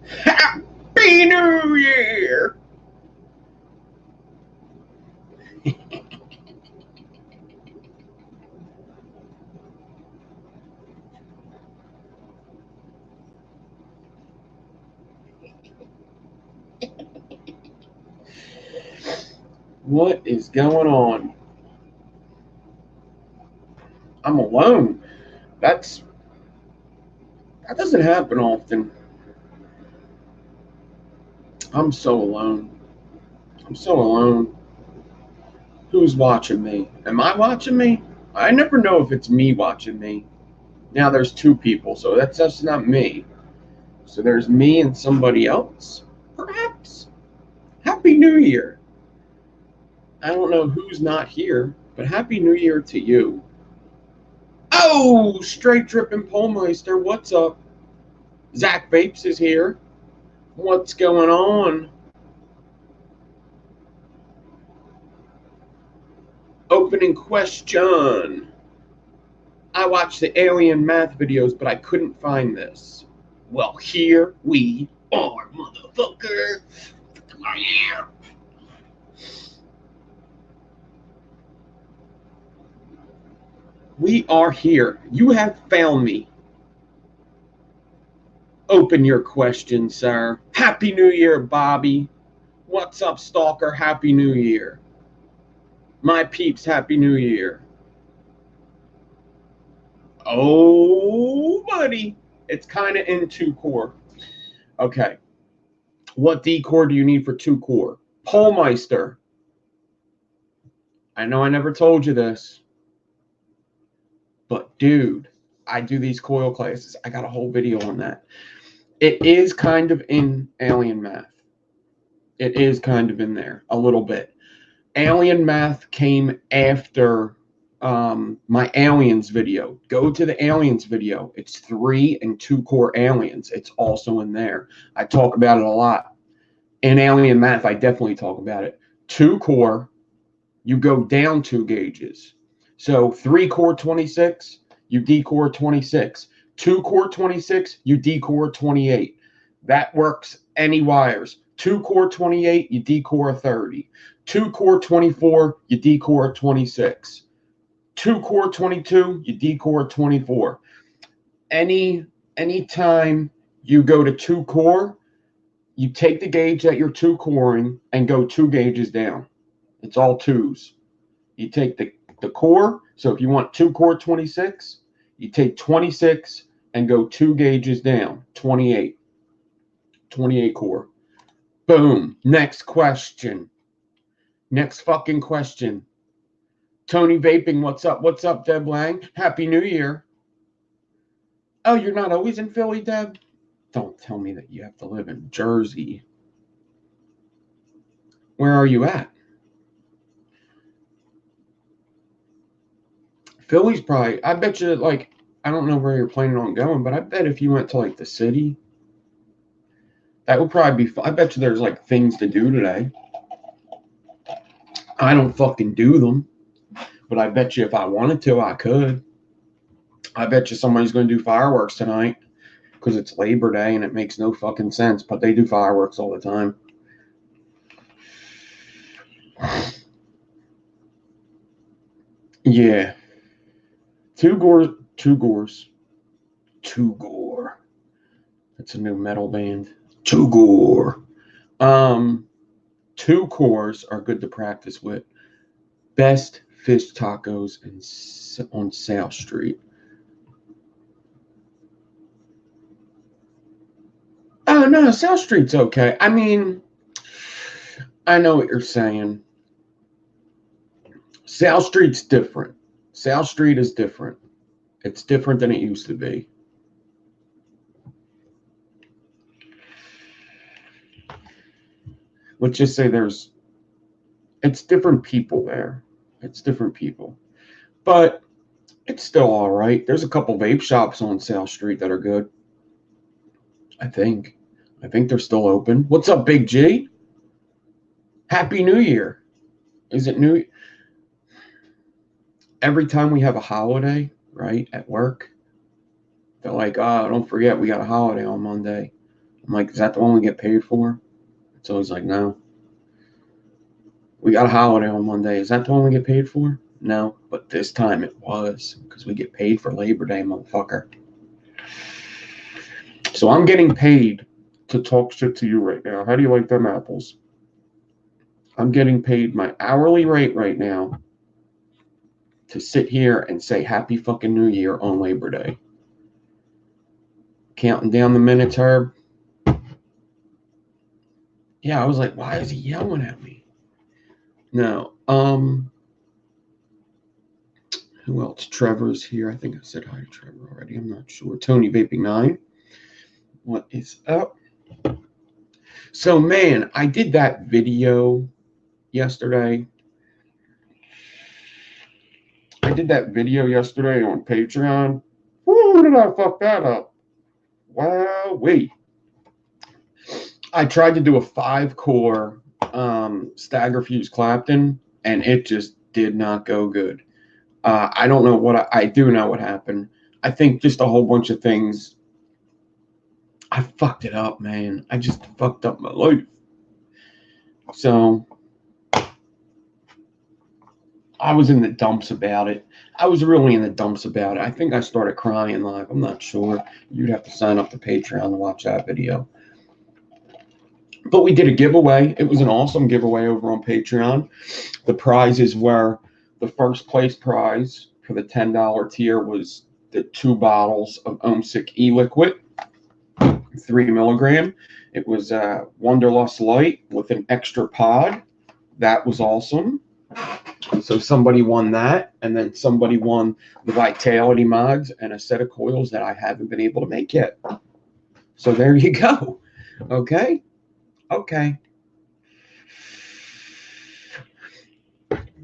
Happy New Year! What is going on? I'm alone. That's that doesn't happen often. I'm so alone. I'm so alone. Who's watching me? Am I watching me? I never know if it's me watching me. Now there's two people, so that's just not me. So there's me and somebody else, perhaps. Happy New Year. I don't know who's not here, but Happy New Year to you. Oh, straight dripping Polmeister, what's up? Zach Vapes is here. What's going on? Opening question. I watched the alien math videos, but I couldn't find this. Well, here we are, motherfucker. Yeah. We are here. You have found me. Open your question, sir. Happy New Year, Bobby. What's up, Stalker? Happy New Year. My peeps, Happy New Year. Oh, buddy. It's kind of in 2-core. Okay. What D-core do you need for 2-core? Polmeister. I know I never told you this, but dude, I do these coil classes. I got a whole video on that. It is kind of in alien math. It is kind of in there a little bit. Alien math came after my aliens video. Go to the aliens video. It's 3 and 2-core aliens. It's also in there. I talk about it a lot. In alien math, I definitely talk about it. 2-core, you go down 2 gauges. So 3-core 26, you D-core 26. 2-core 26, you D-core 28. That works any wires. 2-core 28, you D-core 30. 2-core 24, you D-core 26. 2-core 22, you D-core 24. Anytime you go to 2-core, you take the gauge that you're 2-coring and go 2 gauges down. It's all 2s. You take the core. So if you want 2-core 26, you take 26 and go 2 gauges down. 28. 28 core. Boom. Next question. Next fucking question. Tony Vaping, what's up? What's up, Deb Lang? Happy New Year. Oh, you're not always in Philly, Deb? Don't tell me that you have to live in Jersey. Where are you at? Philly's probably, I bet you, like, I don't know where you're planning on going, but I bet if you went to, like, the city, that would probably be fun. I bet you there's, like, things to do today. I don't fucking do them, but I bet you if I wanted to, I could. I bet you somebody's going to do fireworks tonight because it's Labor Day and it makes no fucking sense, but they do fireworks all the time. Yeah. 2-core. 2-core. That's a new metal band. 2-core. 2-cores are good to practice with. Best fish tacos on South Street. Oh, no, South Street's okay. I mean, I know what you're saying. South Street's different. South Street is different. It's different than it used to be. Let's just say it's different people there. It's different people. But it's still all right. There's a couple vape shops on South Street that are good. I think they're still open. What's up, Big G? Happy New Year. Is it new? Every time we have a holiday, right, at work, they're like, oh, don't forget we got a holiday on Monday. I'm like, is that the one we get paid for? It's always like, no. We got a holiday on Monday. Is that the one we get paid for? No, but this time it was, because we get paid for Labor Day, motherfucker. So I'm getting paid to talk shit to you right now. How do you like them apples? I'm getting paid my hourly rate right now to sit here and say Happy fucking New Year on Labor Day. Counting down the minutes, Herb. Yeah, I was like, why is he yelling at me? No, who else? Trevor's here. I think I said hi to Trevor already. I'm not sure. Tony Vaping 9. What is up? So, man, I did that video yesterday. on Patreon. Woo, did I fuck that up? Wow, wait. I tried to do a 5-core Stagger Fuse Clapton, and it just did not go good. I don't know what I do know what happened. I think just a whole bunch of things. I fucked it up, man. I just fucked up my life. So I was in the dumps about it. I was really in the dumps about it. I think I started crying live. I'm not sure. You'd have to sign up to Patreon to watch that video. But we did a giveaway. It was an awesome giveaway over on Patreon. The prizes were, the first place prize for the $10 tier was the 2 bottles of OhmSick e-liquid, 3 milligram. It was Wonderlust Light with an extra pod. That was awesome. So somebody won that, and then somebody won the Vitality mods and a set of coils that I haven't been able to make yet. So there you go. Okay.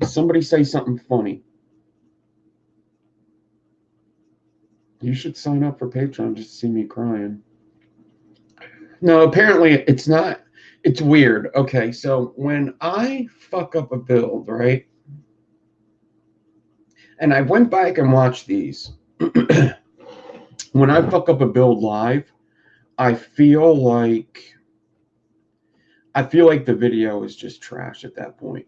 Somebody say something funny. You should sign up for Patreon just to see me crying. No, apparently it's not. It's weird. Okay, so when I fuck up a build, right? And I went back and watched these. When I fuck up a build live, I feel like the video is just trash at that point.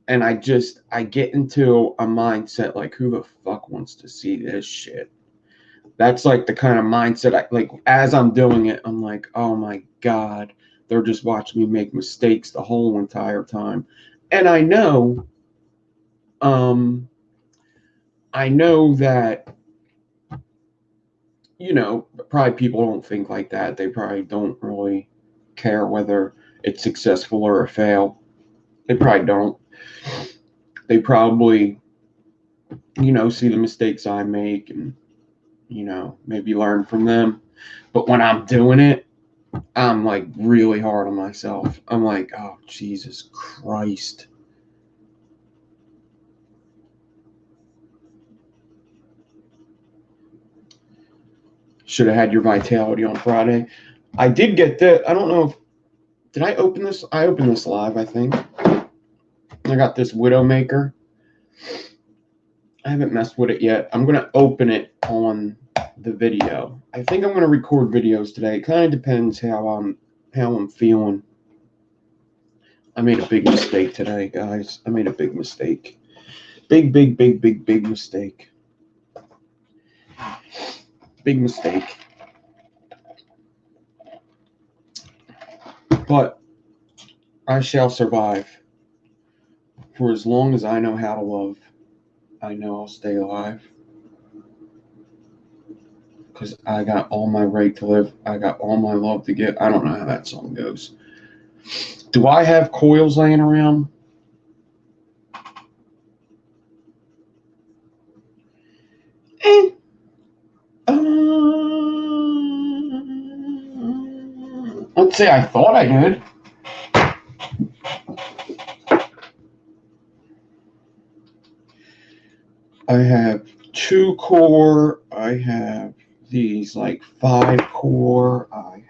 And I get into a mindset like, who the fuck wants to see this shit? That's like the kind of mindset as I'm doing it, I'm like, oh my God, they're just watching me make mistakes the whole entire time. And I know that, probably people don't think like that. They probably don't really care whether it's successful or a fail. They probably don't. They probably, see the mistakes I make and, maybe learn from them. But when I'm doing it, I'm like really hard on myself. I'm like, oh, Jesus Christ. Should have had your Vitality on Friday. I did get that. I don't know did I open this? I opened this live, I think. I got this Widowmaker. I haven't messed with it yet. I'm going to open it on the video. I think I'm going to record videos today. It kind of depends how I'm feeling. I made a big mistake today, guys. I made a big mistake. Big mistake. Big mistake. But I shall survive. For as long as I know how to love, I know I'll stay alive. Because I got all my right to live. I got all my love to give. I don't know how that song goes. Do I have coils laying around? Let's say I thought I did. I have 2-core. I have these like 5-core. I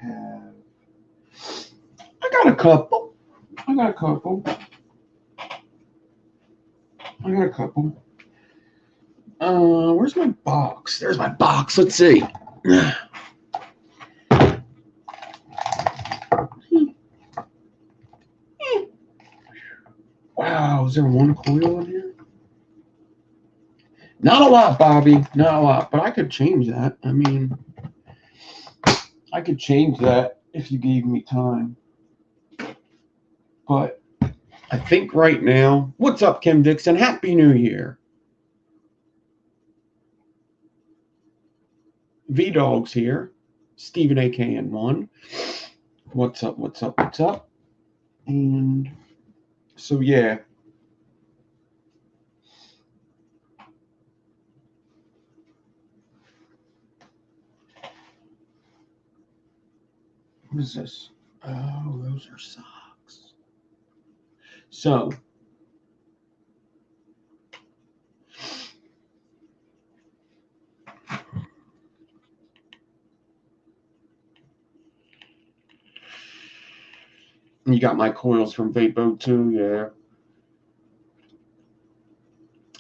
got a couple. Where's my box? There's my box. Let's see. Oh, is there one coil in here? Not a lot, Bobby. Not a lot, but I could change that. I mean, I could change that if you gave me time. But I think right now, what's up, Kim Dixon? Happy New Year. V-Dog's here. Stephen AKN1. What's up, what's up, what's up? And so, yeah. What is this? Oh, those are socks. So, you got my coils from Vapo 2, yeah.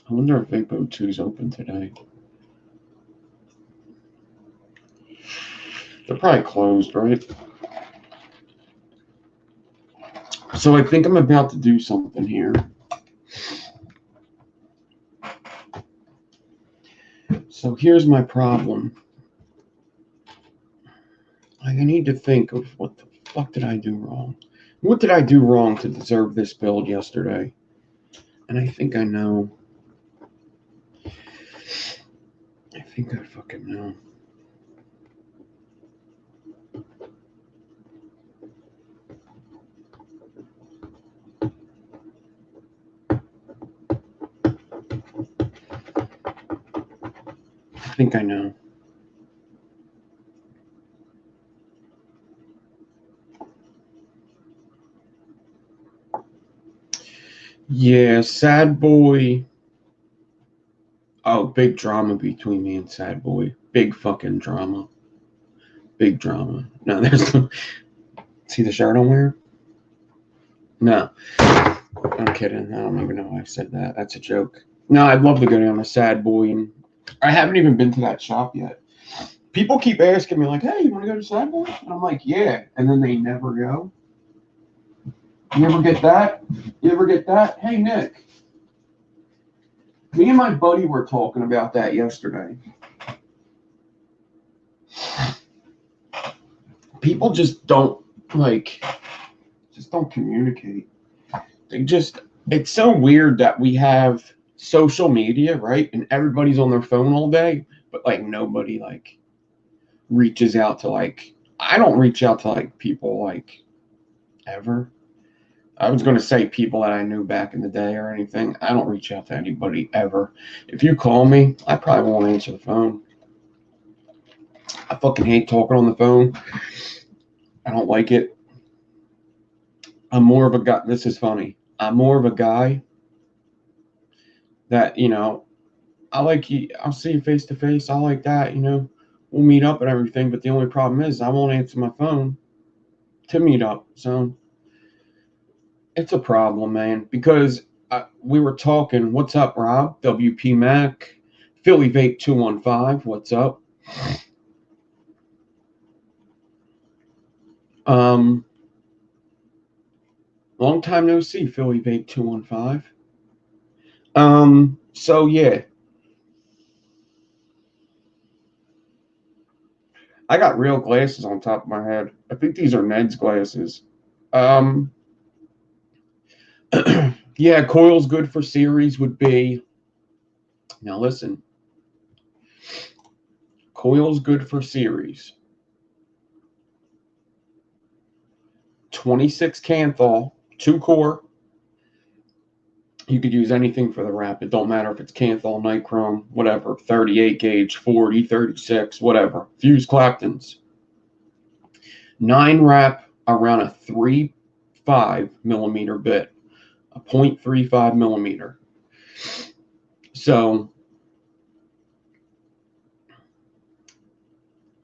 I wonder if Vapo 2 is open today. They're probably closed, right? So I think I'm about to do something here. So here's my problem. I need to think of what the fuck did I do wrong? What did I do wrong to deserve this build yesterday? And I think I know. I think I fucking know. I think I know. Yeah, Sad Boy. Oh, big drama between me and Sad Boy. Big fucking drama. Big drama. No, there's no. See the shirt I'm wearing? No. I'm kidding. I don't even know why I said that. That's a joke. No, I'd love to go down to Sad Boy, and I haven't even been to that shop yet. People keep asking me, like, hey, you want to go to Sad Boy? And I'm like, yeah. And then they never go. You ever get that? You ever get that? Hey, Nick. Me and my buddy were talking about that yesterday. People just don't, just don't communicate. It's so weird that we have social media, right? And everybody's on their phone all day, but, nobody, reaches out to, I don't reach out to, people, ever. I was going to say people that I knew back in the day or anything. I don't reach out to anybody ever. If you call me, I probably won't answer the phone. I fucking hate talking on the phone. I don't like it. I'm more of a guy. This is funny. I'm more of a guy that, I like you. I'll see you face to face. I like that, we'll meet up and everything. But the only problem is I won't answer my phone to meet up. So it's a problem, man, because we were talking. What's up, Rob? WP Mac, Philly Vape 215. What's up? Long time no see, Philly Vape 215. So yeah. I got real glasses on top of my head. I think these are Ned's glasses. Yeah, coils good for series would be. Now listen. Coils good for series. 26 Canthal, 2-core. You could use anything for the wrap. It don't matter if it's Canthal, Nichrome, whatever. 38 gauge, 40, 36, whatever. Fuse Claptons. 9 wrap around a 3.5 millimeter bit. A 0.35 millimeter. So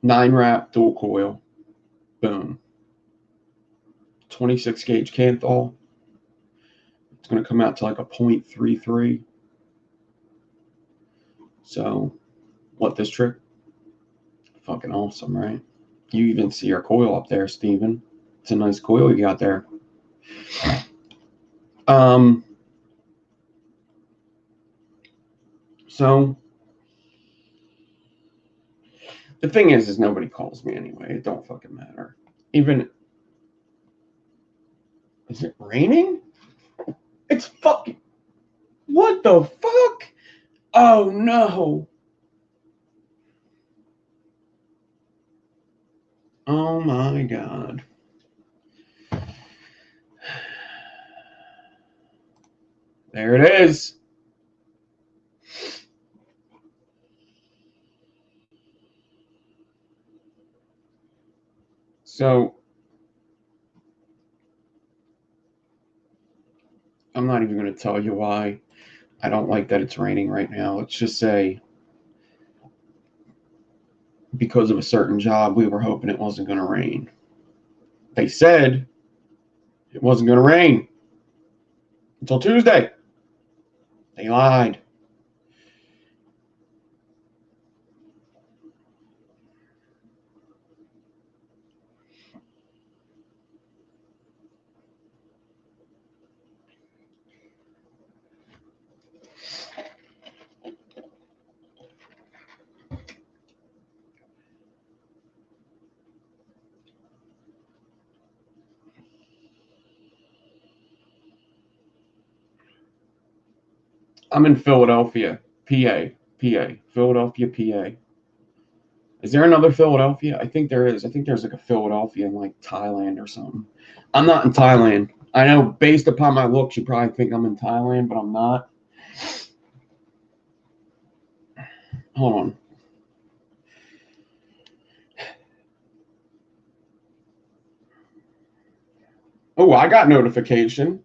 9 wrap dual coil. Boom. 26 gauge Canthal. It's going to come out to like a 0.33. So, what, this trick? Fucking awesome, right? You even see your coil up there, Steven. It's a nice coil you got there. So the thing is nobody calls me anyway. It don't fucking matter. Even, is it raining? It's fucking, what the fuck? Oh no. Oh my God. There it is. So I'm not even going to tell you why I don't like that it's raining right now. Let's just say because of a certain job, we were hoping it wasn't going to rain. They said it wasn't going to rain until Tuesday. They lied. I'm in Philadelphia, PA, Philadelphia, PA. Is there another Philadelphia? I think there is. I think there's like a Philadelphia in like Thailand or something. I'm not in Thailand. I know based upon my looks, you probably think I'm in Thailand, but I'm not. Hold on. Oh, I got notification.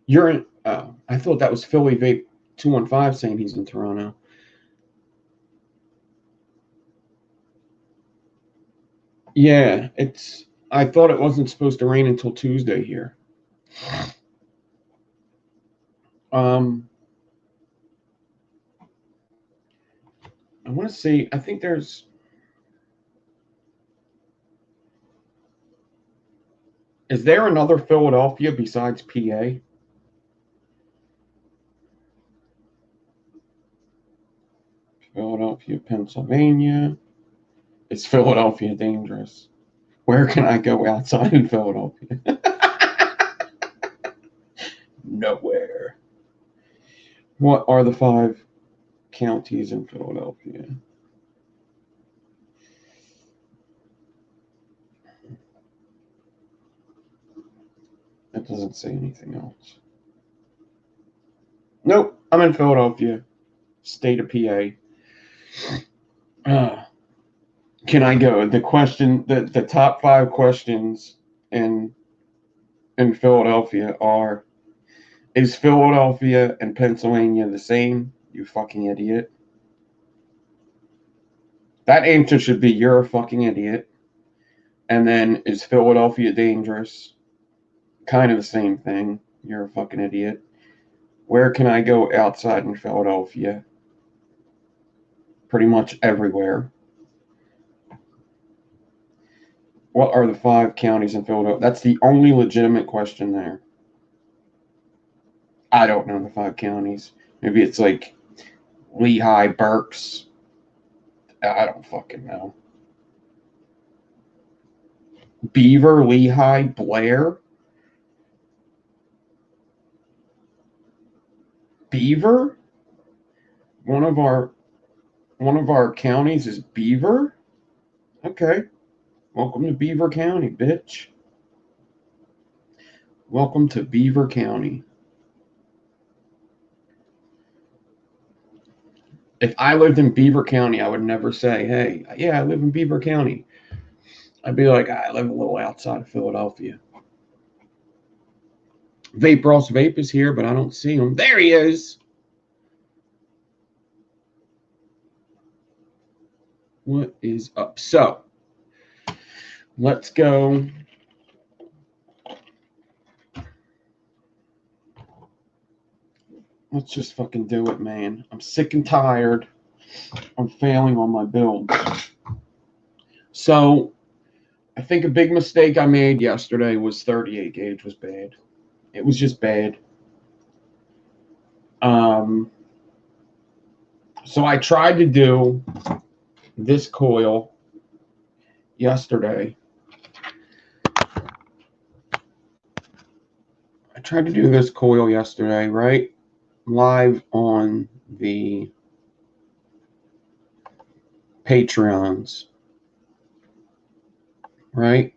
You're in. Oh, I thought that was Philly Vape 215 saying he's in Toronto. Yeah, it's. I thought it wasn't supposed to rain until Tuesday here. Um, I want to see. I think there's. Is there another Philadelphia besides PA? Philadelphia, Pennsylvania. Is Philadelphia dangerous? Where can I go outside in Philadelphia? Nowhere. What are the 5 counties in Philadelphia? That doesn't say anything else. Nope, I'm in Philadelphia, state of PA. Can I go? The top 5 questions in in Philadelphia are: is Philadelphia and Pennsylvania the same? You fucking idiot. That answer should be you're a fucking idiot. And then is Philadelphia dangerous? Kind of the same thing. You're a fucking idiot. Where can I go outside in Philadelphia? Pretty much everywhere. What are the 5 counties in Philadelphia? That's the only legitimate question there. I don't know the 5 counties. Maybe it's like Lehigh, Berks. I don't fucking know. Beaver, Lehigh, Blair. Beaver? One of our counties is Beaver? Okay. Welcome to Beaver County, bitch. Welcome to Beaver County. If I lived in Beaver County, I would never say, hey, yeah, I live in Beaver County. I'd be like, I live a little outside of Philadelphia. Vape Ross Vape is here, but I don't see him. There he is. What is up? So, let's go. Let's just fucking do it, man. I'm sick and tired. I'm failing on my build. So, I think a big mistake I made yesterday was 38 gauge was bad. It was just bad. So I tried to do this coil yesterday. Right? Live on the Patreons. Right?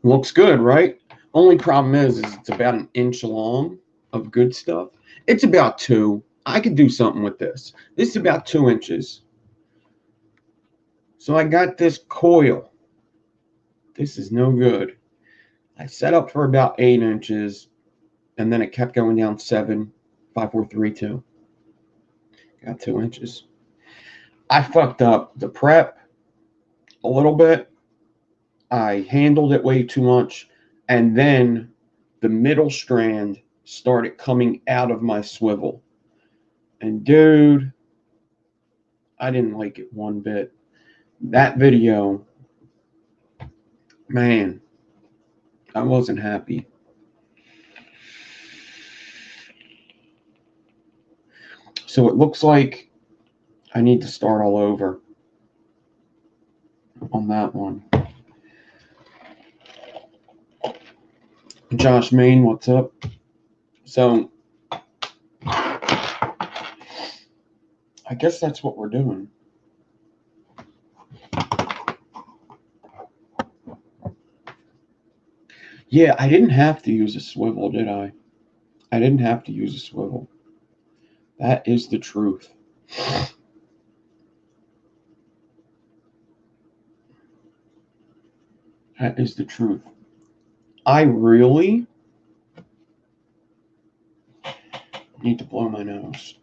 Looks good, right? Only problem is it's about an inch long of good stuff. It's about 2. I could do something with this. This is about 2 inches. So I got this coil. This is no good. I set up for about 8 inches, and then it kept going down 7, 5, 4, 3, 2. Got 2 inches. I fucked up the prep a little bit. I handled it way too much, and then the middle strand started coming out of my swivel. And dude, I didn't like it one bit. That video, man, I wasn't happy. So it looks like I need to start all over on that one. Josh Main, what's up? So I guess that's what we're doing. Yeah, I didn't have to use a swivel, did I? I didn't have to use a swivel. That is the truth. That is the truth. I really need to blow my nose.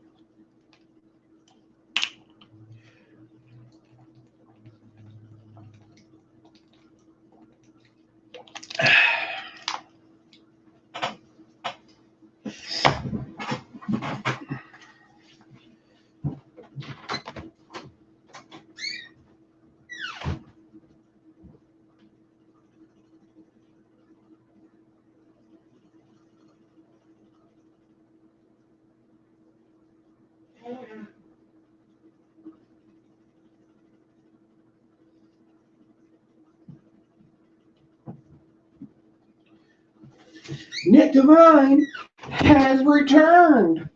Nick Devine has returned.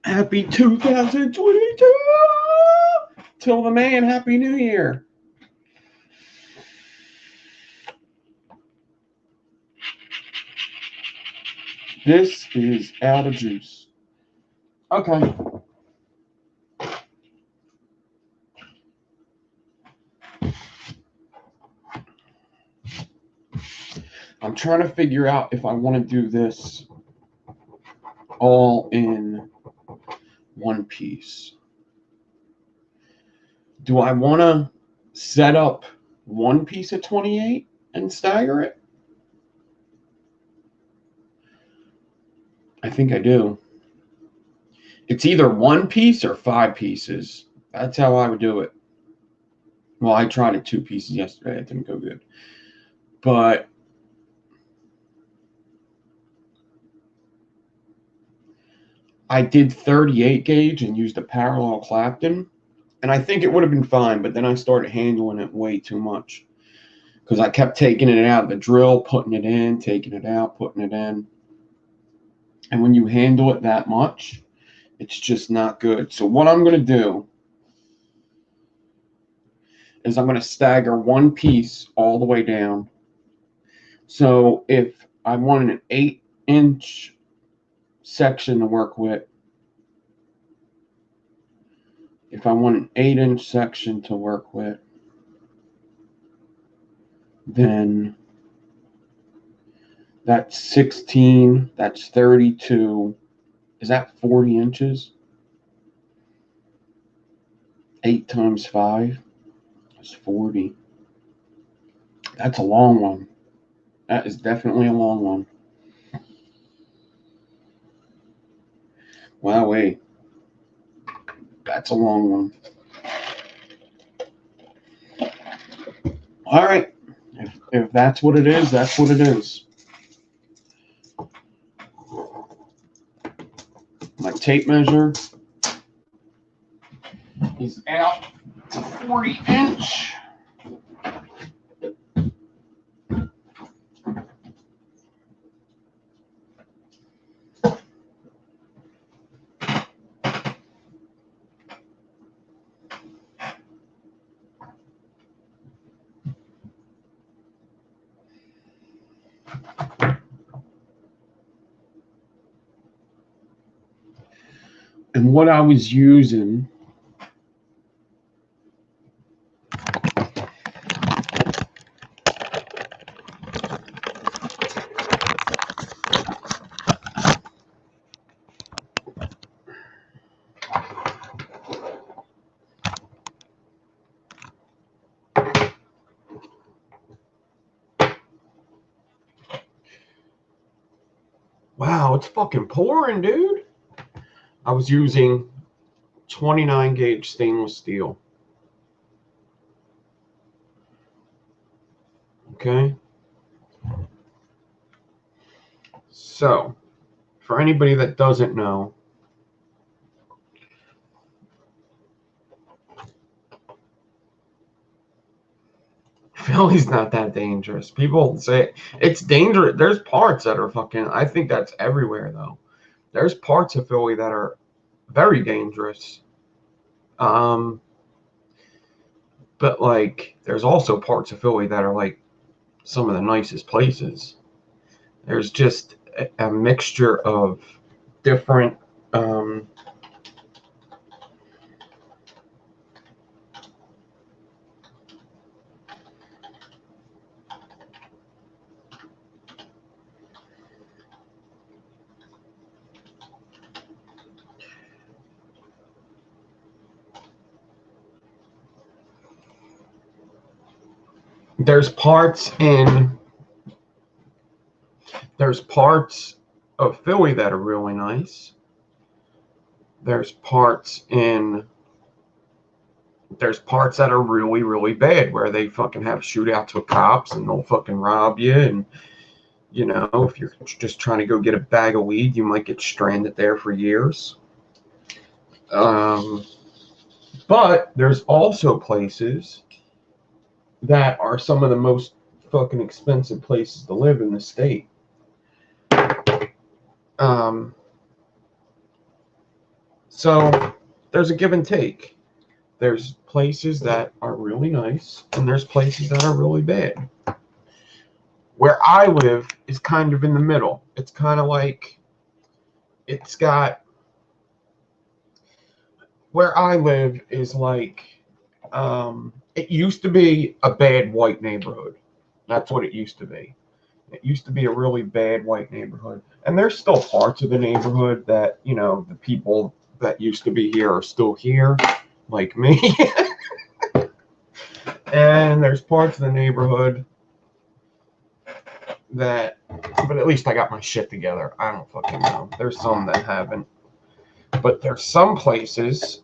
Happy 2022! Till the man, Happy New Year. This is out of juice. Okay. I'm trying to figure out if I want to do this all in one piece. Do I want to set up one piece of 28 and stagger it? I think I do. It's either one piece or 5 pieces. That's how I would do it. Well, I tried it 2 pieces yesterday. It didn't go good. But I did 38 gauge and used a parallel Clapton. And I think it would have been fine, but then I started handling it way too much. Because I kept taking it out of the drill, putting it in, taking it out, putting it in. And when you handle it that much, it's just not good. So what I'm going to do is I'm going to stagger one piece all the way down. So if I want an 8-inch section to work with, if I want an 8-inch section to work with, then that's 16, that's 32. Is that 40 inches? 8 times 5 is 40. That's a long one. That is definitely a long one. Wow, wait. That's a long one. All right. If that's what it is, that's what it is. My tape measure is out to 40-inch. And what I was using wow, it's fucking pouring, dude. I was using 29 gauge stainless steel. Okay. So, for anybody that doesn't know, Philly's not that dangerous. People say it's dangerous. There's parts that are fucking, I think that's everywhere though. There's parts of Philly that are very dangerous. But like, there's also parts of Philly that are like some of the nicest places. There's just a mixture of different there's parts of Philly that are really nice. There's parts that are really, really bad where they fucking have shootouts with cops and they'll fucking rob you. And, you know, if you're just trying to go get a bag of weed, you might get stranded there for years. But there's also places that are some of the most fucking expensive places to live in the state. So there's a give and take. There's places that are really nice, and there's places that are really bad. Where I live is kind of in the middle. It's kind of like, it's got, where I live is like, it used to be a bad white neighborhood. That's what it used to be. It used to be a really bad white neighborhood. And there's still parts of the neighborhood that, you know, the people that used to be here are still here, like me. And there's parts of the neighborhood that, but at least I got my shit together. I don't fucking know. There's some that haven't. But there's some places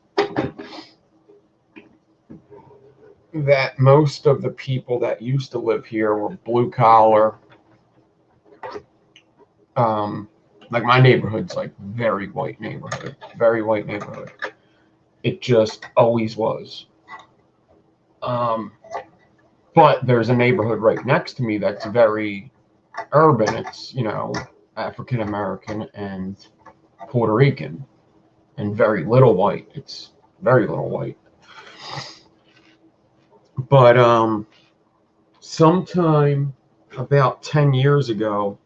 that most of the people that used to live here were blue collar. Like my neighborhood's like very white neighborhood. It just always was. But there's a neighborhood right next to me that's very urban. It's, you know, African American and Puerto Rican, and very little white. It's very little white. But sometime about 10 years ago,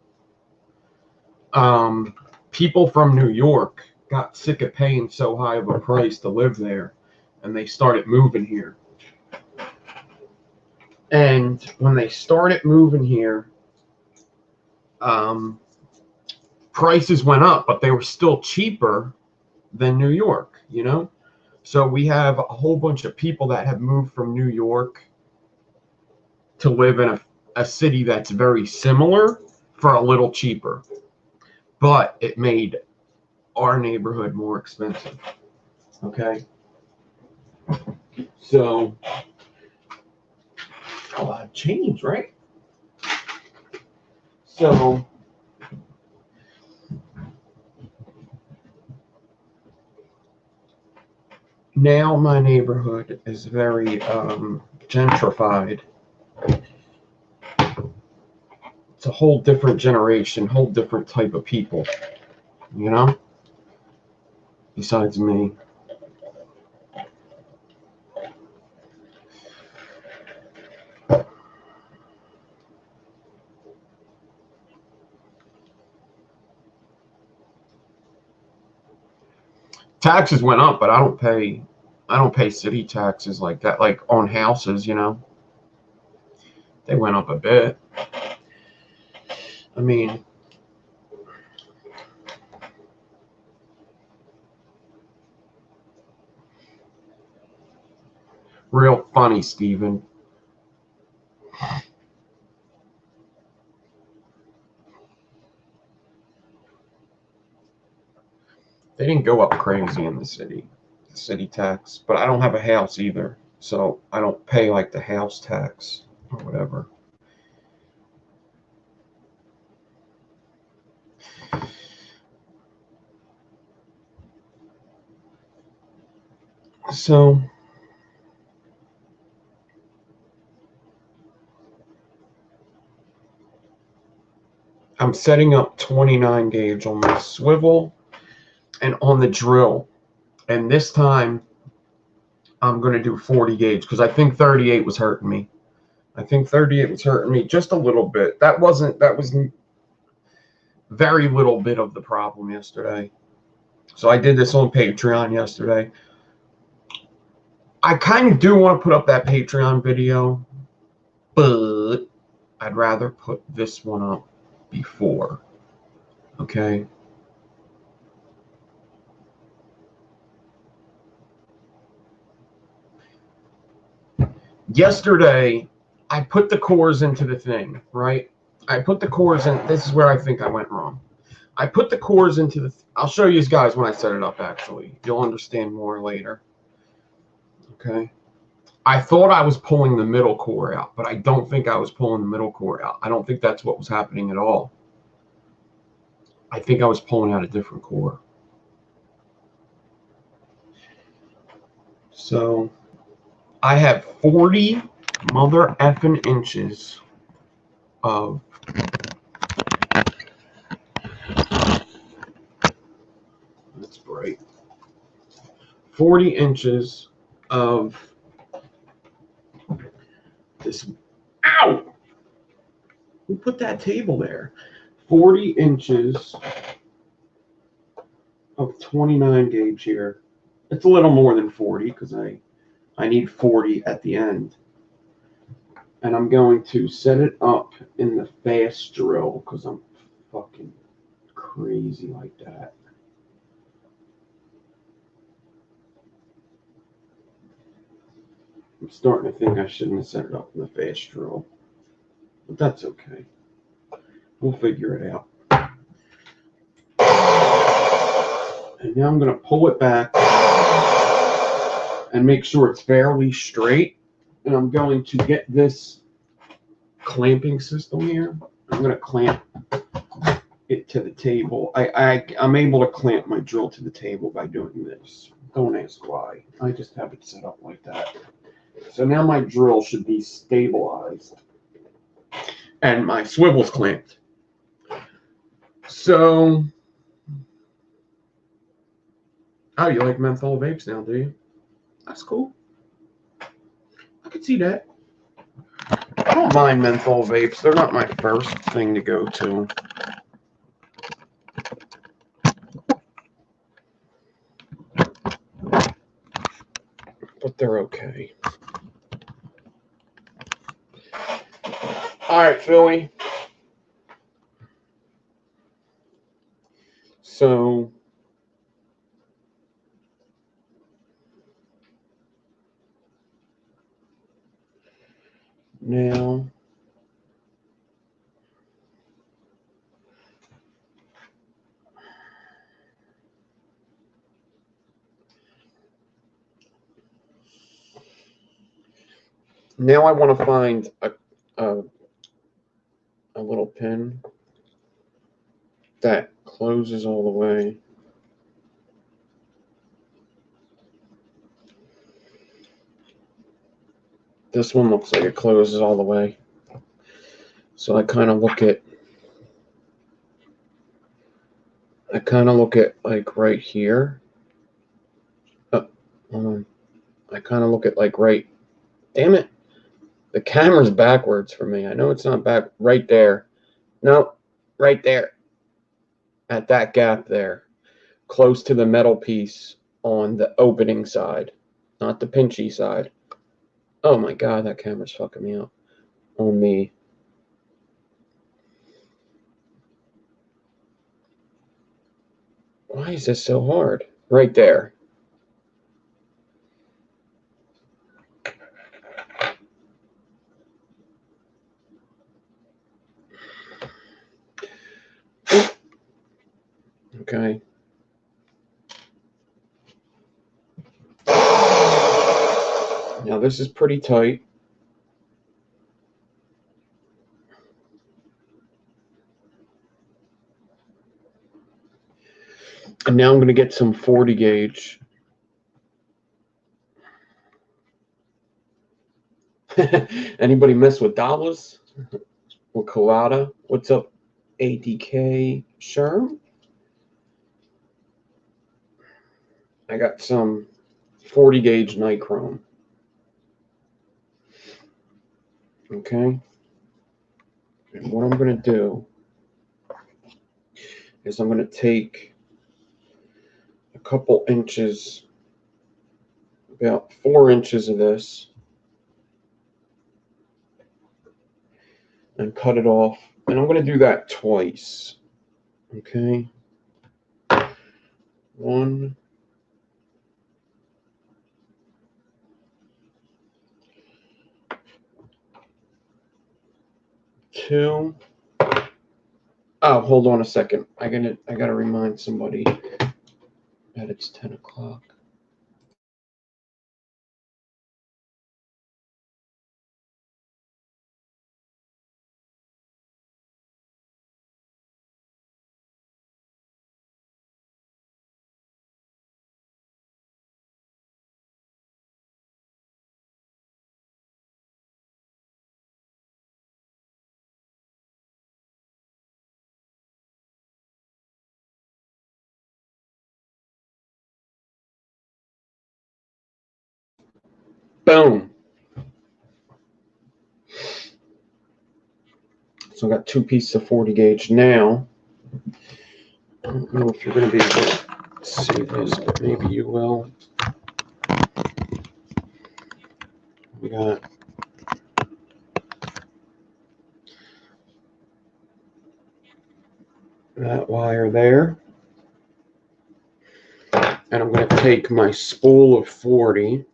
people from New York got sick of paying so high of a price to live there, and they started moving here. And when they started moving here, prices went up, but they were still cheaper than New York, you know? So we have a whole bunch of people that have moved from New York to live in a city that's very similar for a little cheaper. But it made our neighborhood more expensive. Okay? So a lot of change, right? So now my neighborhood is very gentrified. It's a whole different generation, whole different type of people, you know, besides me. Taxes went up, but I don't pay city taxes like that, like on houses, you know. They went up a bit. I mean, real funny, Steven. They didn't go up crazy in the city tax, but I don't have a house either, so I don't pay like the house tax or whatever. So I'm setting up 29 gauge on my swivel and on the drill, and this time I'm going to do 40 gauge because I think 38 was hurting me. I think 38 was hurting me just a little bit. That was very little bit of the problem yesterday. So I did this on Patreon yesterday. I kind of do want to put up that Patreon video, but I'd rather put this one up before. Okay. Yesterday, I put the cores into the thing, right? I put the cores in. This is where I think I went wrong. I put the cores into the. I'll show you guys when I set it up, actually. You'll understand more later. Okay. I thought I was pulling the middle core out, but I don't think I was pulling the middle core out. I don't think that's what was happening at all. I think I was pulling out a different core. So I have 40 mother effing inches of that's bright. 40 inches of this. Ow! Who put that table there? 40 inches of 29 gauge here. It's a little more than 40 because I need 40 at the end. And I'm going to set it up in the fast drill because I'm fucking crazy like that. I'm starting to think I shouldn't have set it up in the fast drill. But that's okay. We'll figure it out. And now I'm going to pull it back and make sure it's fairly straight. And I'm going to get this clamping system here. I'm going to clamp it to the table. I'm able to clamp my drill to the table by doing this. Don't ask why. I just have it set up like that. So now my drill should be stabilized. And my swivel's clamped. So, oh, you like menthol vapes now, do you? That's cool. I could see that. I don't mind menthol vapes. They're not my first thing to go to. But they're okay. All right, Philly. So now Now I want to find a little pin that closes all the way. This one looks like it closes all the way. So I kind of look at like right here. Oh, I kind of look at like right. Damn it. The camera's backwards for me. I know it's not back. Right there. No, right there. At that gap there. Close to the metal piece on the opening side. Not the pinchy side. Oh my god, that camera's fucking me up. On me. Why is this so hard? Right there. Okay. Now this is pretty tight. And now I'm going to get some 40 gauge. Anybody mess with dollars? Or Colada? What's up, ADK? Sure. I got some 40 gauge nichrome. Okay. And what I'm going to do is I'm going to take a couple inches, about 4 inches of this, and cut it off. And I'm going to do that twice. Okay. 1, 2. Oh, hold on a second. I gotta remind somebody that it's 10 o'clock. Boom. So I got 2 pieces of 40 gauge. Now, I don't know if you're going to be able to see this, but maybe you will. We got that wire there. And I'm going to take my spool of 40.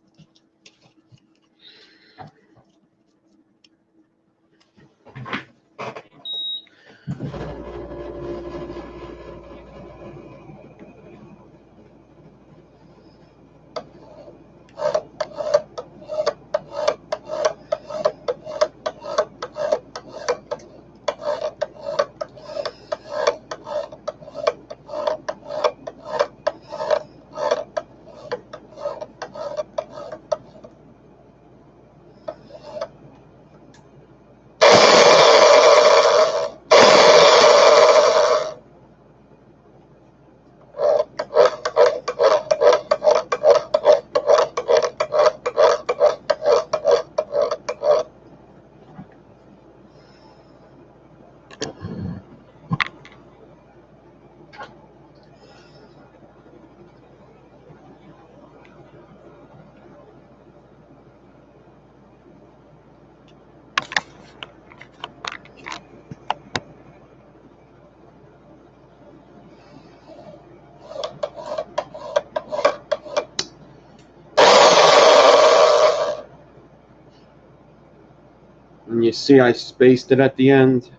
And you see I spaced it at the end.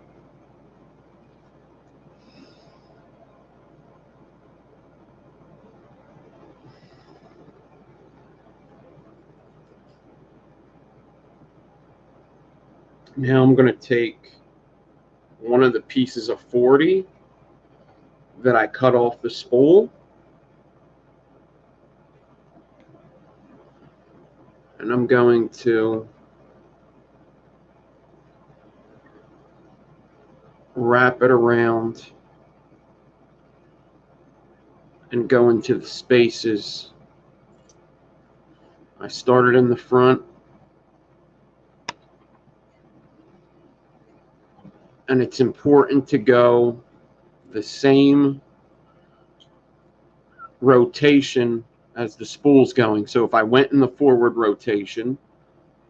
Now I'm going to take one of the pieces of 40 that I cut off the spool, and I'm going to wrap it around and go into the spaces. I started in the front, and it's important to go the same rotation as the spool's going. So if I went in the forward rotation,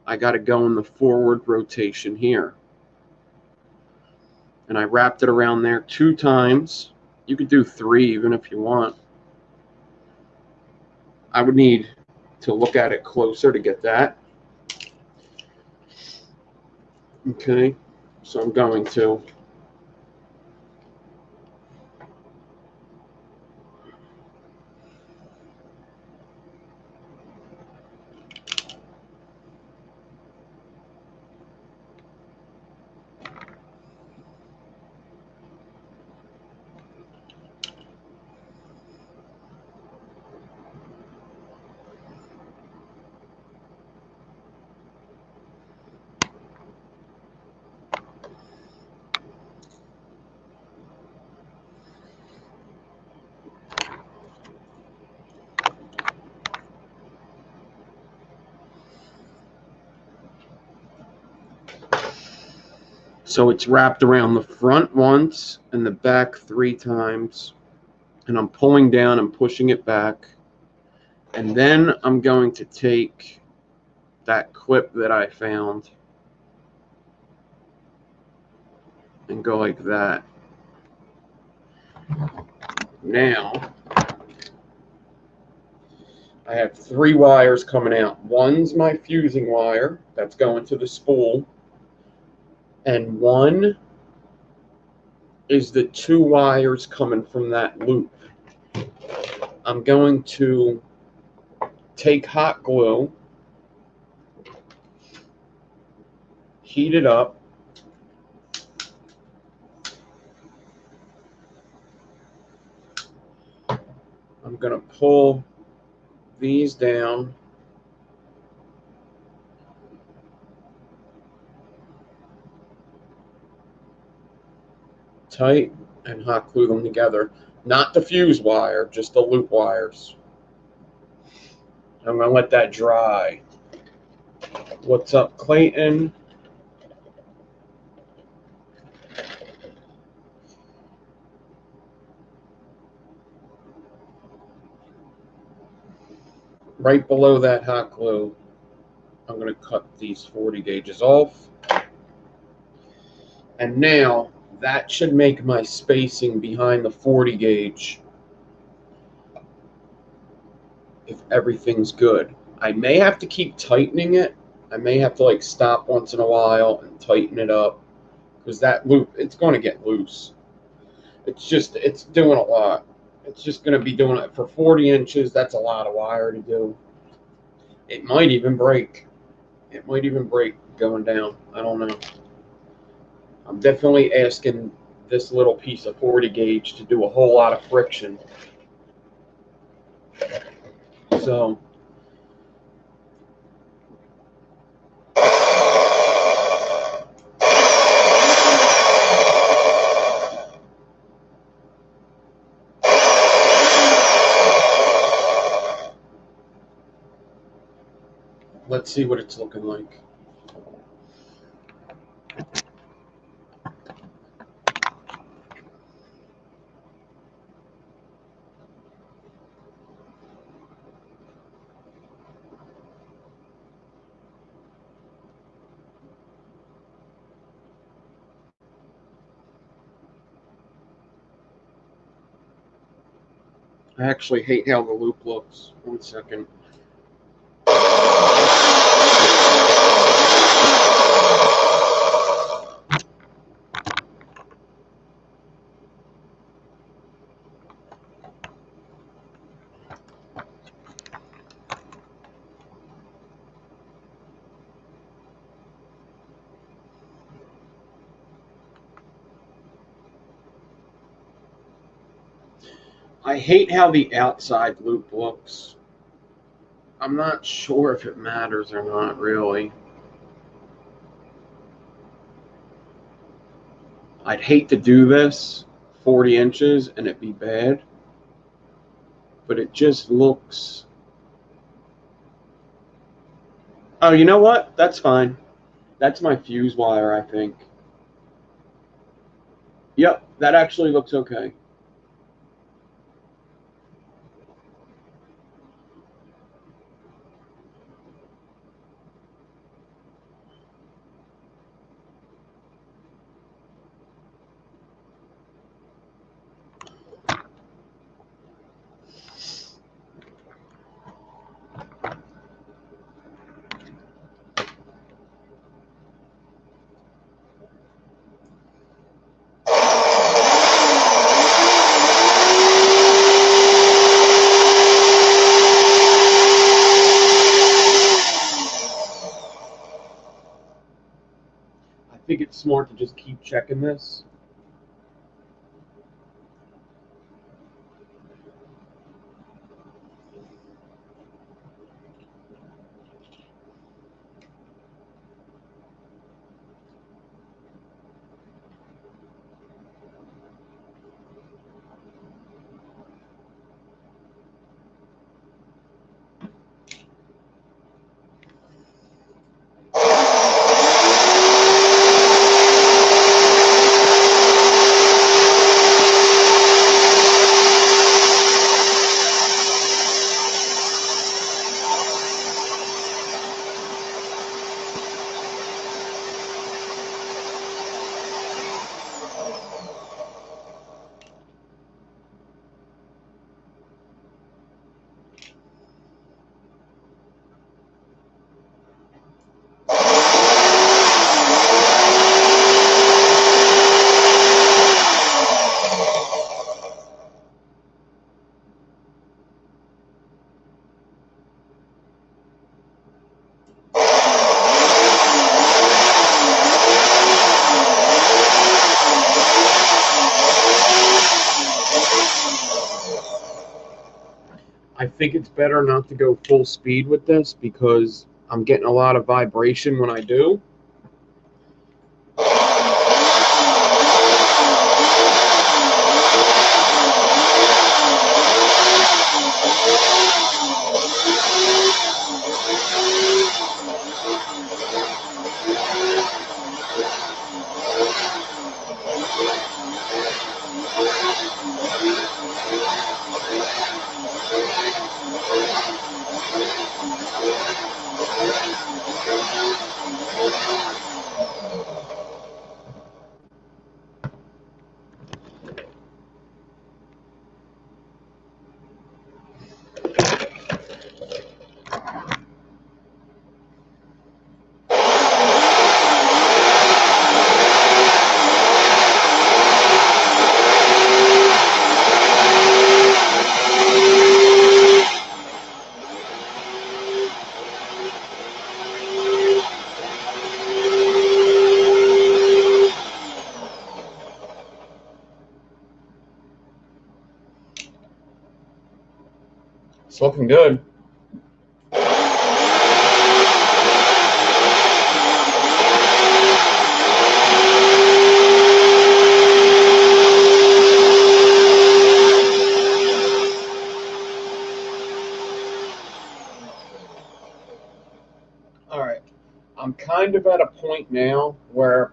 I got to go in the forward rotation here. And I wrapped it around there 2 times. You could do 3 even if you want. I would need to look at it closer to get that. Okay, so I'm going to. So it's wrapped around the front once and the back 3 times. And I'm pulling down and pushing it back. And then I'm going to take that clip that I found and go like that. Now, I have 3 wires coming out. One's my fusing wire that's going to the spool. And one is the 2 wires coming from that loop. I'm going to take hot glue, heat it up, I'm going to pull these down, tight, and hot glue them together. Not the fuse wire, just the loop wires. I'm going to let that dry. What's up, Clayton? Right below that hot glue, I'm going to cut these 40 gauges off. And now that should make my spacing behind the 40 gauge if everything's good. I may have to keep tightening it. I may have to like stop once in a while and tighten it up because that loop, it's going to get loose. It's doing a lot. It's just going to be doing it for 40 inches. That's a lot of wire to do. It might even break. It might even break going down. I don't know. I'm definitely asking this little piece of 40 gauge to do a whole lot of friction. So let's see what it's looking like. I actually hate how the loop looks. 1 second. I hate how the outside loop looks. I'm not sure if it matters or not, really. I'd hate to do this 40 inches and it be bad, but it just looks... Oh, you know what? That's fine. That's my fuse wire, I think. Yep, that actually looks okay. I think it's smart to just keep checking this. I think it's better not to go full speed with this because I'm getting a lot of vibration when I do. It's looking good. All right. I'm kind of at a point now where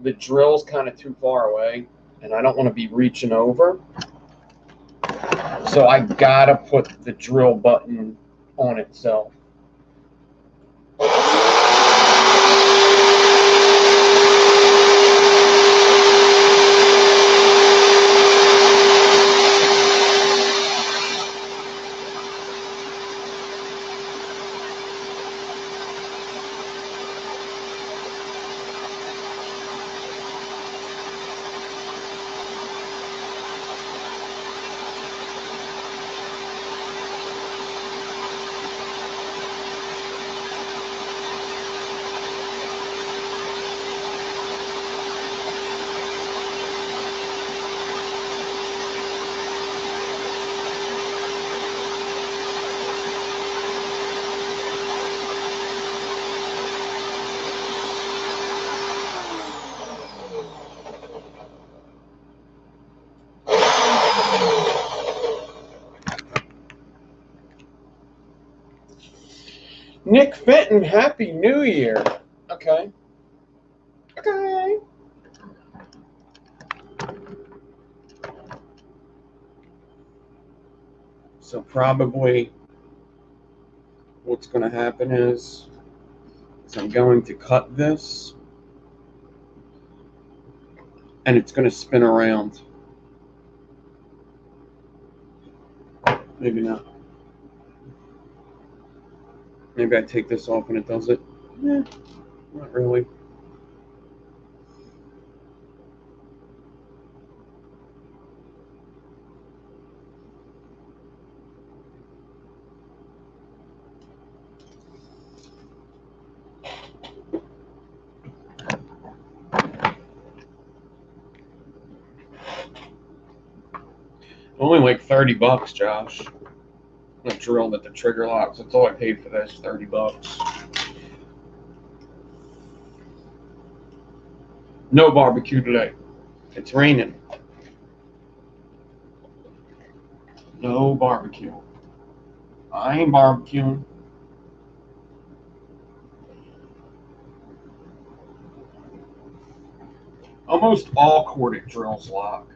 the drill's kind of too far away and I don't want to be reaching over. So I gotta put the drill button on itself. Nick Fenton, Happy New Year. Okay. Okay. So probably what's going to happen is I'm going to cut this and it's going to spin around. Maybe not. Maybe I take this off and it does it. Eh, not really. Only like $30, Josh. The drill that the trigger locks. That's all I paid for this, $30. No barbecue today. It's raining. No barbecue. I ain't barbecuing. Almost all corded drills lock.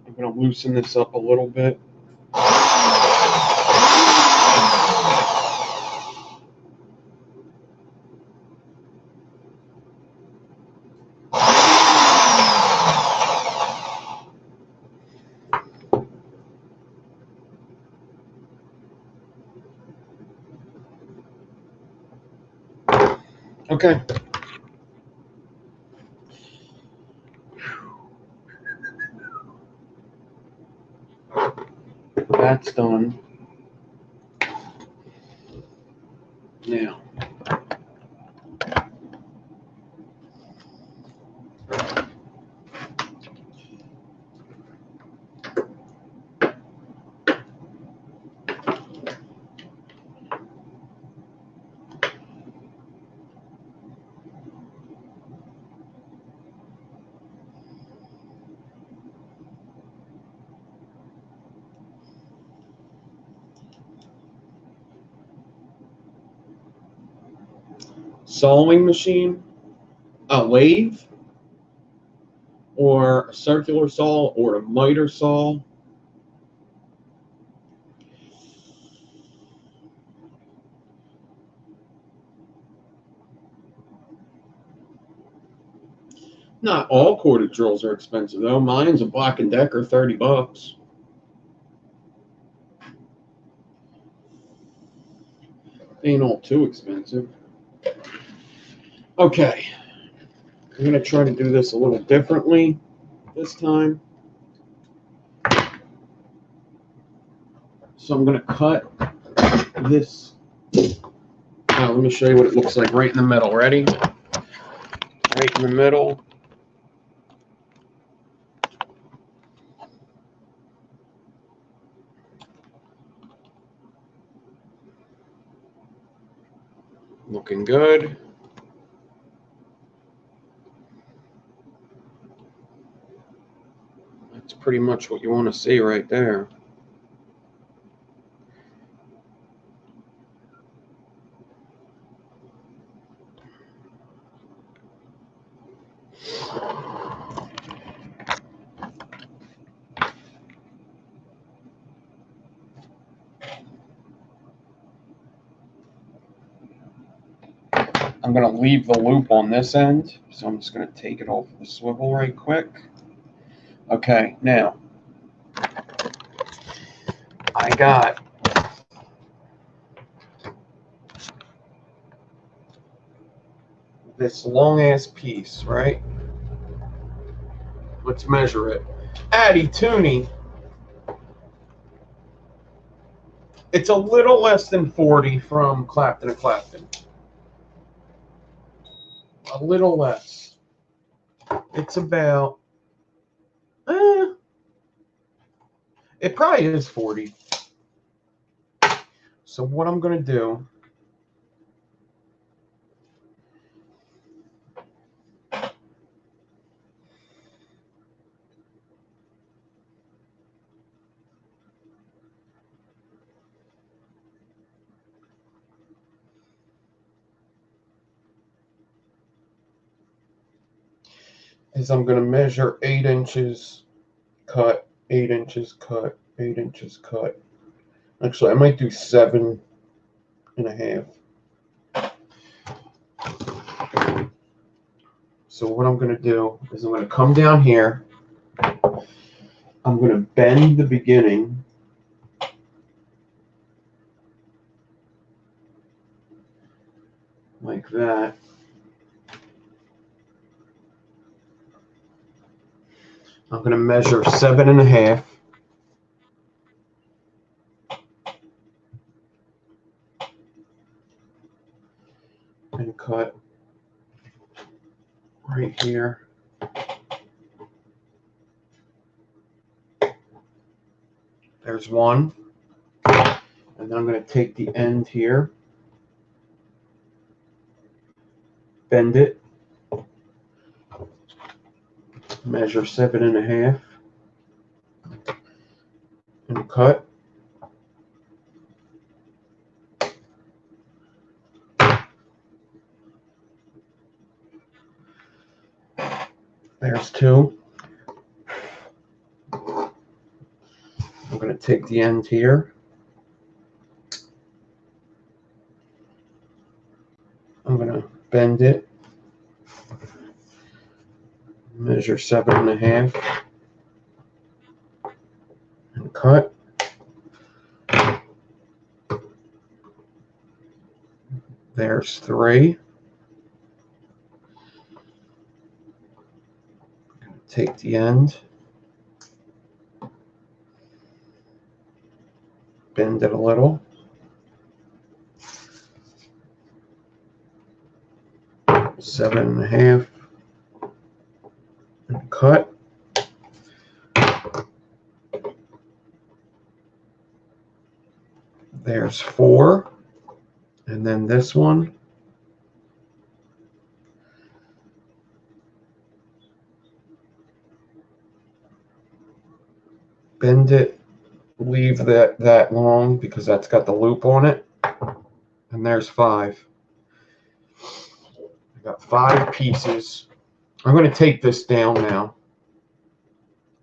I'm going to loosen this up a little bit. Okay. That's done. Now, sawing machine, a lathe, or a circular saw, or a miter saw. Not all corded drills are expensive though. Mine's a Black & Decker, $30. Ain't all too expensive. Okay. I'm going to try to do this a little differently this time. So I'm going to cut this. Let me show you what it looks like right in the middle. Ready? Right in the middle. Looking good. That's pretty much what you want to see right there. I'm going to leave the loop on this end, so I'm just going to take it off the swivel right quick. Okay, now, I got this long-ass piece, right? Let's measure it. Addy Tooney, It's a little less than 40 from Clapton to Clapton. A little less. It's about, it probably is 40. So what I'm going to do is I'm going to measure 8 inches, cut, 8 inches, cut, 8 inches, cut. Actually, I might do 7.5. So what I'm going to do is I'm going to come down here. I'm going to bend the beginning like that. I'm going to measure 7.5. And cut right here. There's one. And then I'm going to take the end here, bend it, measure 7.5, and cut. There's 2. I'm going to take the end here. I'm going to bend it, measure 7.5, and cut. There's 3. Take the end, bend it a little, 7.5, and cut. There's 4, and then this one. Bend it, leave that long because that's got the loop on it. And there's 5. I got 5 pieces. I'm going to take this down now.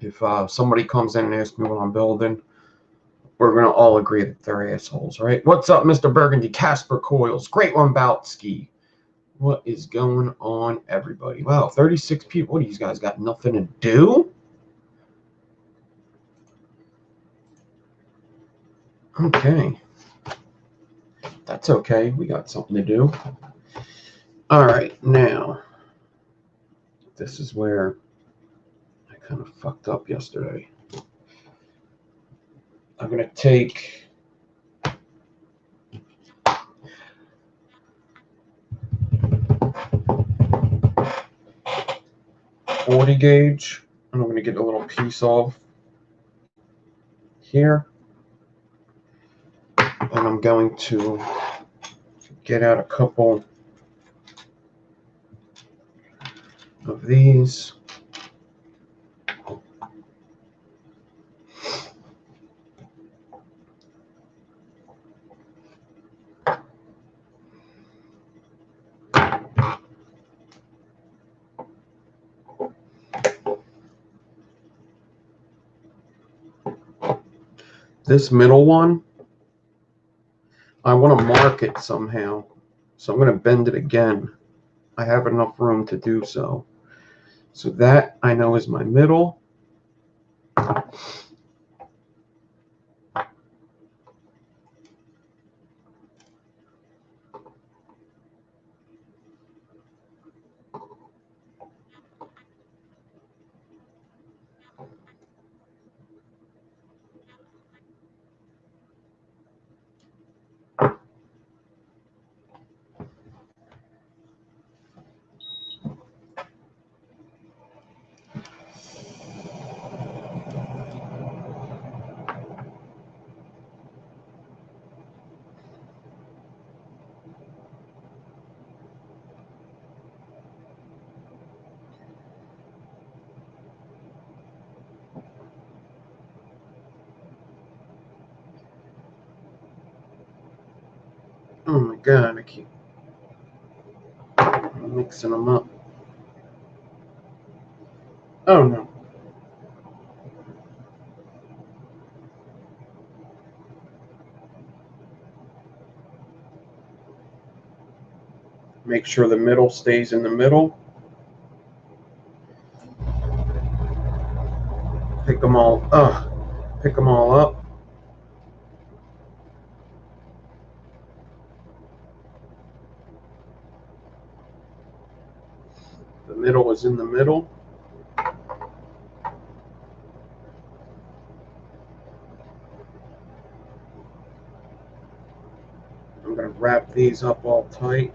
If somebody comes in and asks me what I'm building, we're going to all agree that they're assholes, right? What's up, Mr. Burgundy? Casper Coils. Great one, Boutsky. What is going on, everybody? Wow, 36 people. What, these guys got nothing to do? Okay. That's okay. We got something to do. All right, now, this is where I kind of fucked up yesterday. I'm going to take 40 gauge, and I'm going to get a little piece off here. And I'm going to get out a couple of these. This middle one, I want to mark it somehow. So I'm going to bend it again. I have enough room to do so. So that I know is my middle. Oh my god, I keep mixing them up. Oh no. Make sure the middle stays in the middle. Pick them all up. The middle is in the middle. I'm going to wrap these up all tight.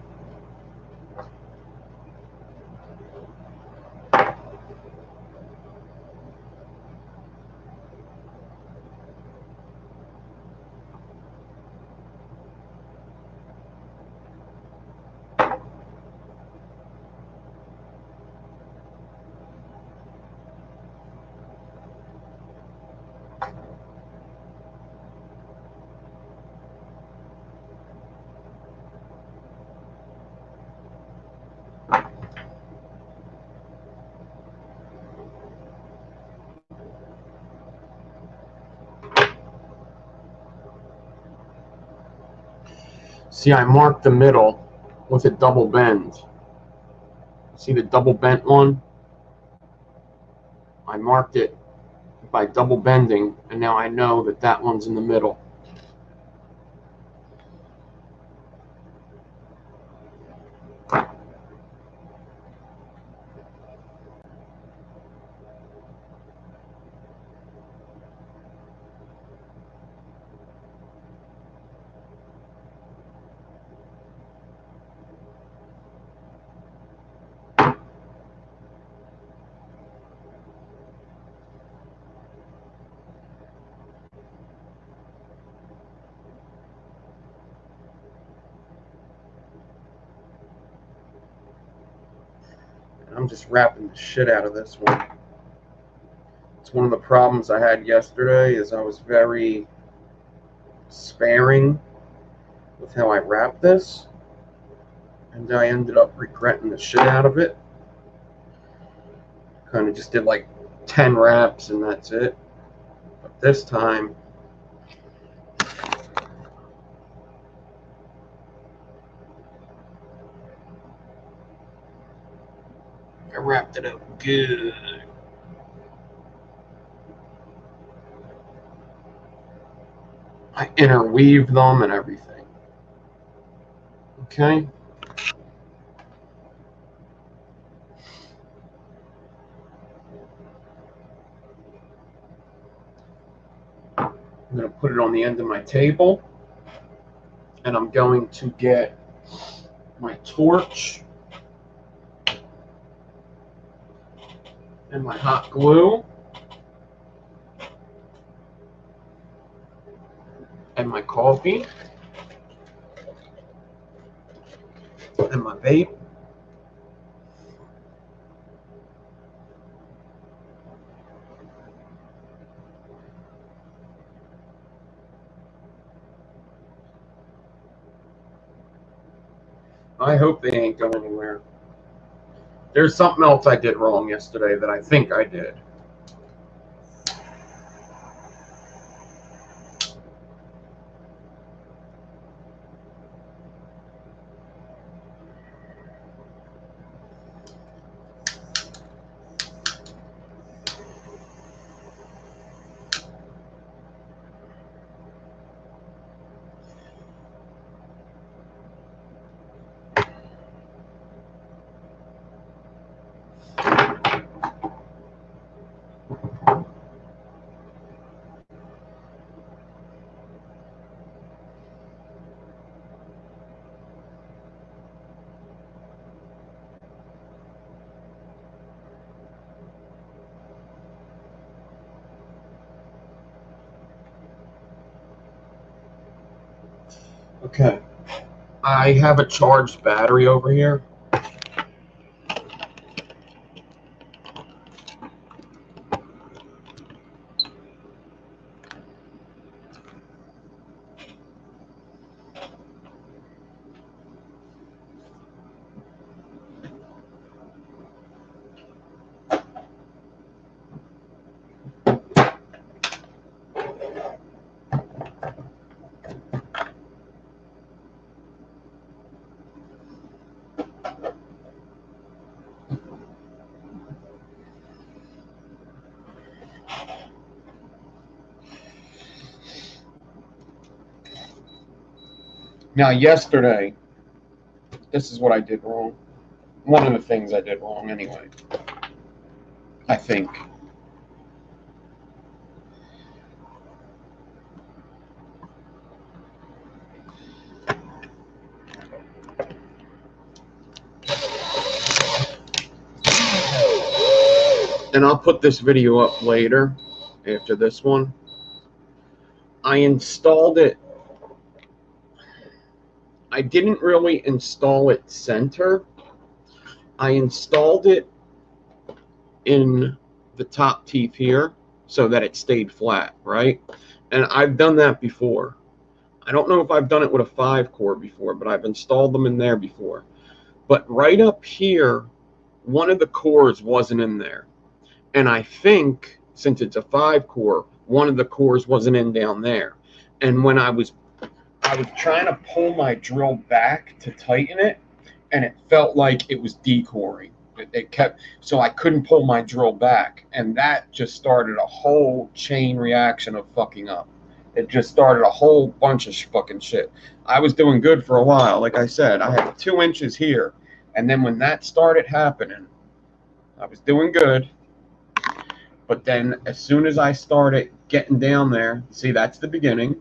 See, I marked the middle with a double bend. See the double bent one? I marked it by double bending, and now I know that that one's in the middle. I'm just wrapping the shit out of this one. It's one of the problems I had yesterday is I was very sparing with how I wrapped this, and I ended up regretting the shit out of it. Kind of just did like 10 wraps and that's it. But this time, I wrapped it up good. I interweave them and everything. Okay? I'm going to put it on the end of my table, and I'm going to get my torch and my hot glue and my coffee and my vape. I hope they ain't going anywhere. There's something else I did wrong yesterday that I think I did. Okay. I have a charged battery over here. Now, yesterday, this is what I did wrong. One of the things I did wrong, anyway. I think. And I'll put this video up later, after this one. I installed it. I didn't really install it center. I installed it in the top teeth here so that it stayed flat, right? And I've done that before. I don't know if I've done it with a 5-core before, but I've installed them in there before. But right up here, one of the cores wasn't in there. And I think, since it's a 5-core, one of the cores wasn't in down there. And when I was trying to pull my drill back to tighten it, and it felt like it was decoring. It kept, so I couldn't pull my drill back, and that just started a whole chain reaction of fucking up. It just started a whole bunch of fucking shit. I was doing good for a while. Like I said, I had 2 inches here, and then when that started happening, I was doing good. But then as soon as I started getting down there, see, that's the beginning,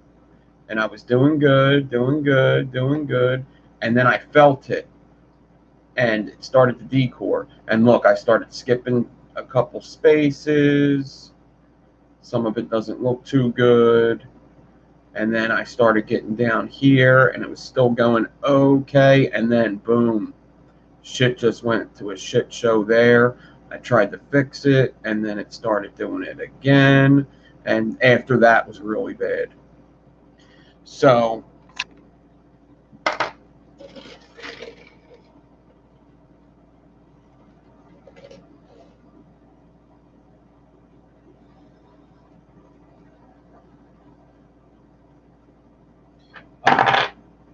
and I was doing good, doing good, doing good, and then I felt it, and it started to decore. And look, I started skipping a couple spaces. Some of it doesn't look too good. And then I started getting down here, and it was still going okay, and then boom, shit just went to a shit show there. I tried to fix it, and then it started doing it again, and after that was really bad. So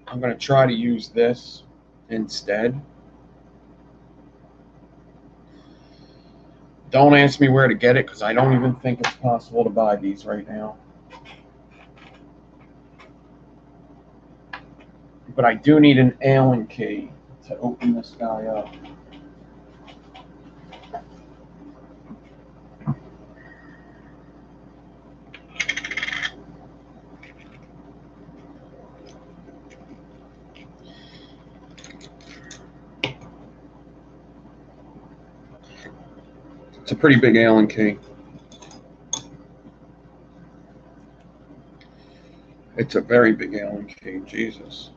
I'm going to try to use this instead. Don't ask me where to get it, because I don't even think it's possible to buy these right now. But I do need an Allen key to open this guy up. It's a pretty big Allen key. It's a very big Allen key, Jesus.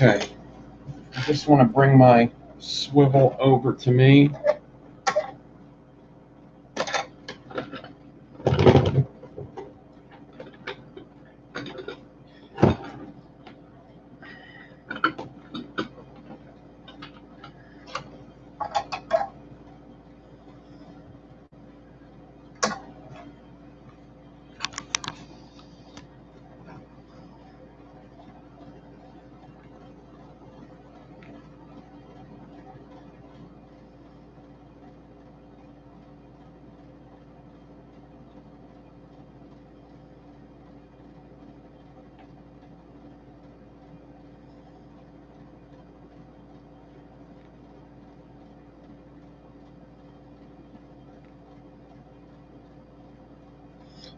Okay, I just want to bring my swivel over to me.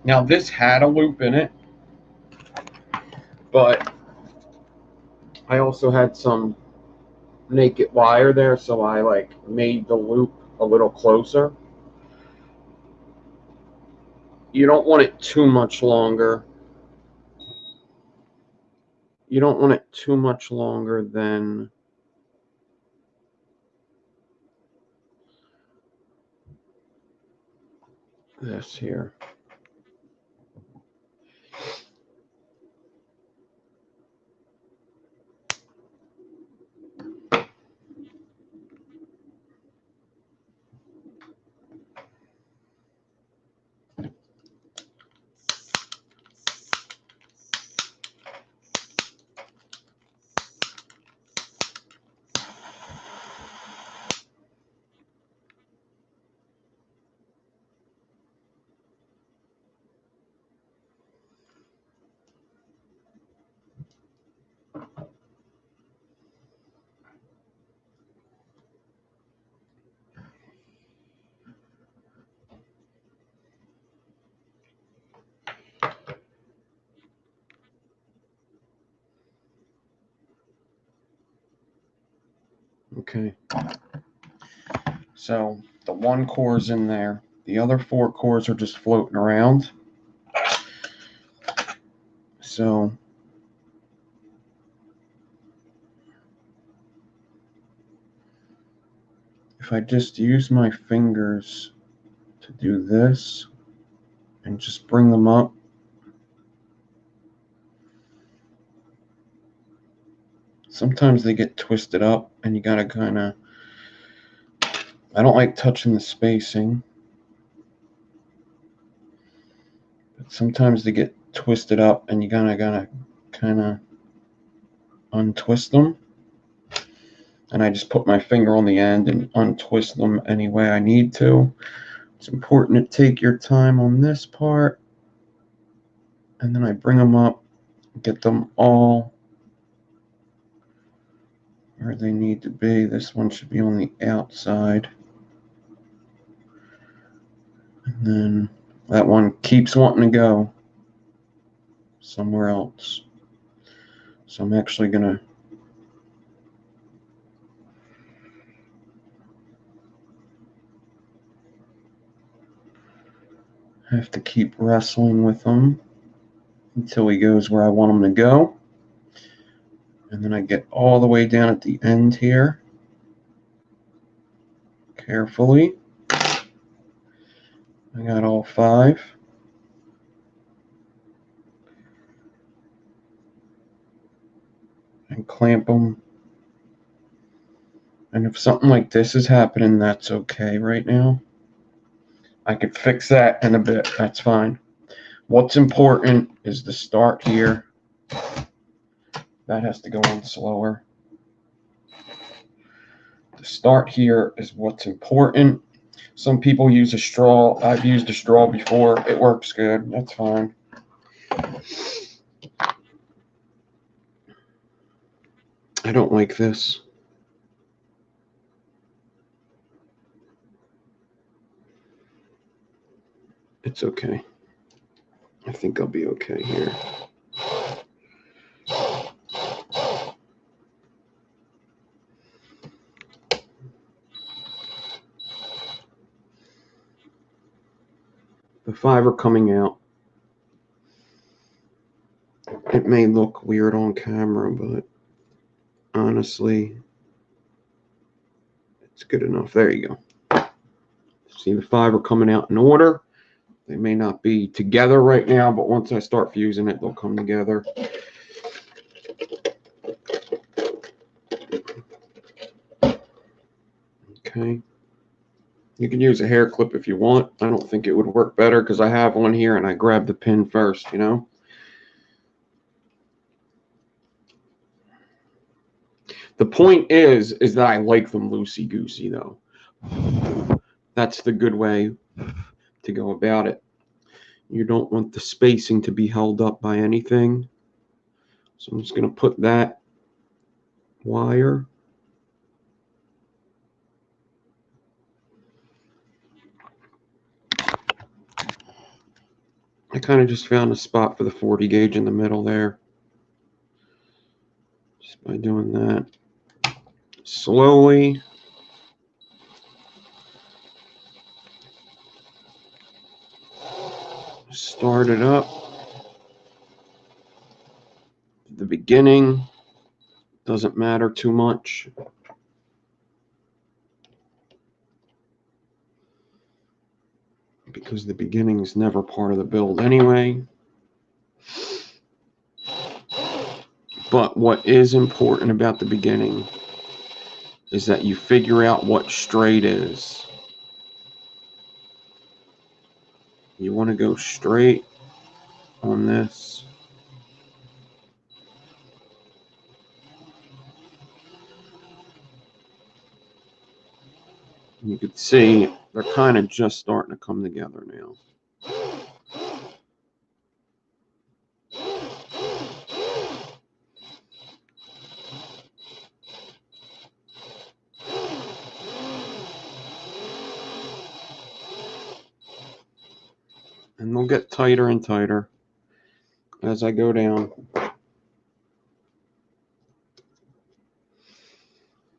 Now this had a loop in it, but I also had some naked wire there, so I made the loop a little closer. You don't want it too much longer. You don't want it too much longer than this here. Okay. So the one core's in there. The other 4 cores are just floating around. So if I just use my fingers to do this and just bring them up, sometimes they get twisted up and you gotta I don't like touching the spacing, but sometimes they get twisted up and you gotta kind of untwist them. And I just put my finger on the end and untwist them any way I need to. It's important to take your time on this part. And then I bring them up, get them all where they need to be. This one should be on the outside. And then that one keeps wanting to go somewhere else. So I'm actually going to have to keep wrestling with him until he goes where I want him to go. And then I get all the way down at the end here, carefully. I got all 5. And clamp them. And if something like this is happening, that's okay right now. I could fix that in a bit. That's fine. What's important is the start here. That has to go on slower. The start here is what's important. Some people use a straw. I've used a straw before. It works good. That's fine. I don't like this. It's okay. I think I'll be okay here. The 5 are coming out. It may look weird on camera, but honestly, it's good enough. There you go. See the 5 are coming out in order. They may not be together right now, but once I start fusing it, they'll come together. Okay. You can use a hair clip if you want. I don't think it would work better because I have one here and I grab the pin first, you know. The point is that I like them loosey-goosey though. That's the good way to go about it. You don't want the spacing to be held up by anything. So I'm just going to put that wire. I kind of just found a spot for the 40 gauge in the middle there. Just by doing that. Slowly. Start it up. The beginning doesn't matter too much. Because the beginning is never part of the build anyway. But what is important about the beginning is that you figure out what straight is. You want to go straight on this. You can see they're kind of just starting to come together now. And they'll get tighter and tighter as I go down.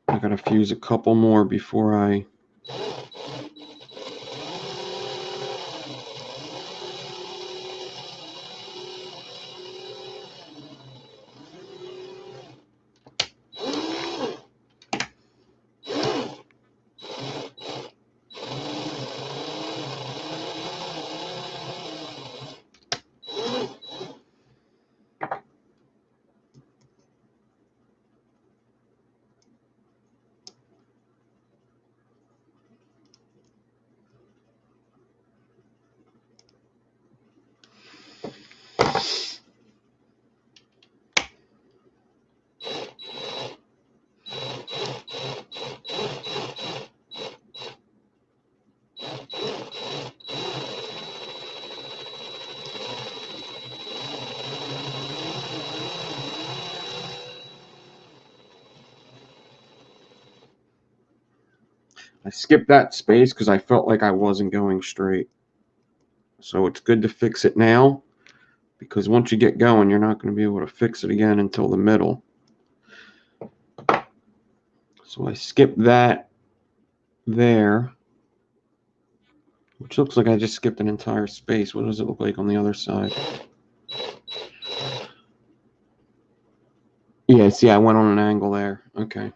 I gotta fuse a couple more before I skipped that space because I felt like I wasn't going straight. So it's good to fix it now because once you get going, you're not going to be able to fix it again until the middle. So I skipped that there, which looks like I just skipped an entire space. What does it look like on the other side? Yeah, see, I went on an angle there. Okay.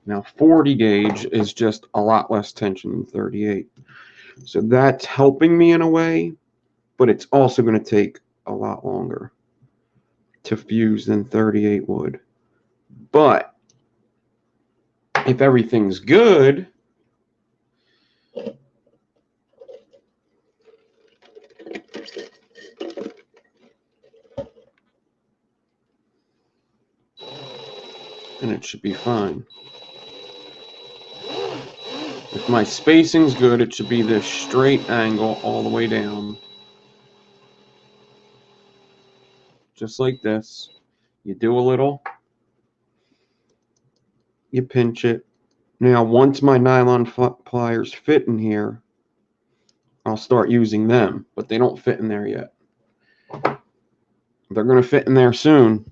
Now 40 gauge is just a lot less tension than 38. So that's helping me in a way, but it's also going to take a lot longer to fuse than 38 would. But if everything's good, then it should be fine. If my spacing's good, it should be this straight angle all the way down. Just like this. You do a little, you pinch it. Now, once my nylon pliers fit in here, I'll start using them, but they don't fit in there yet. They're going to fit in there soon,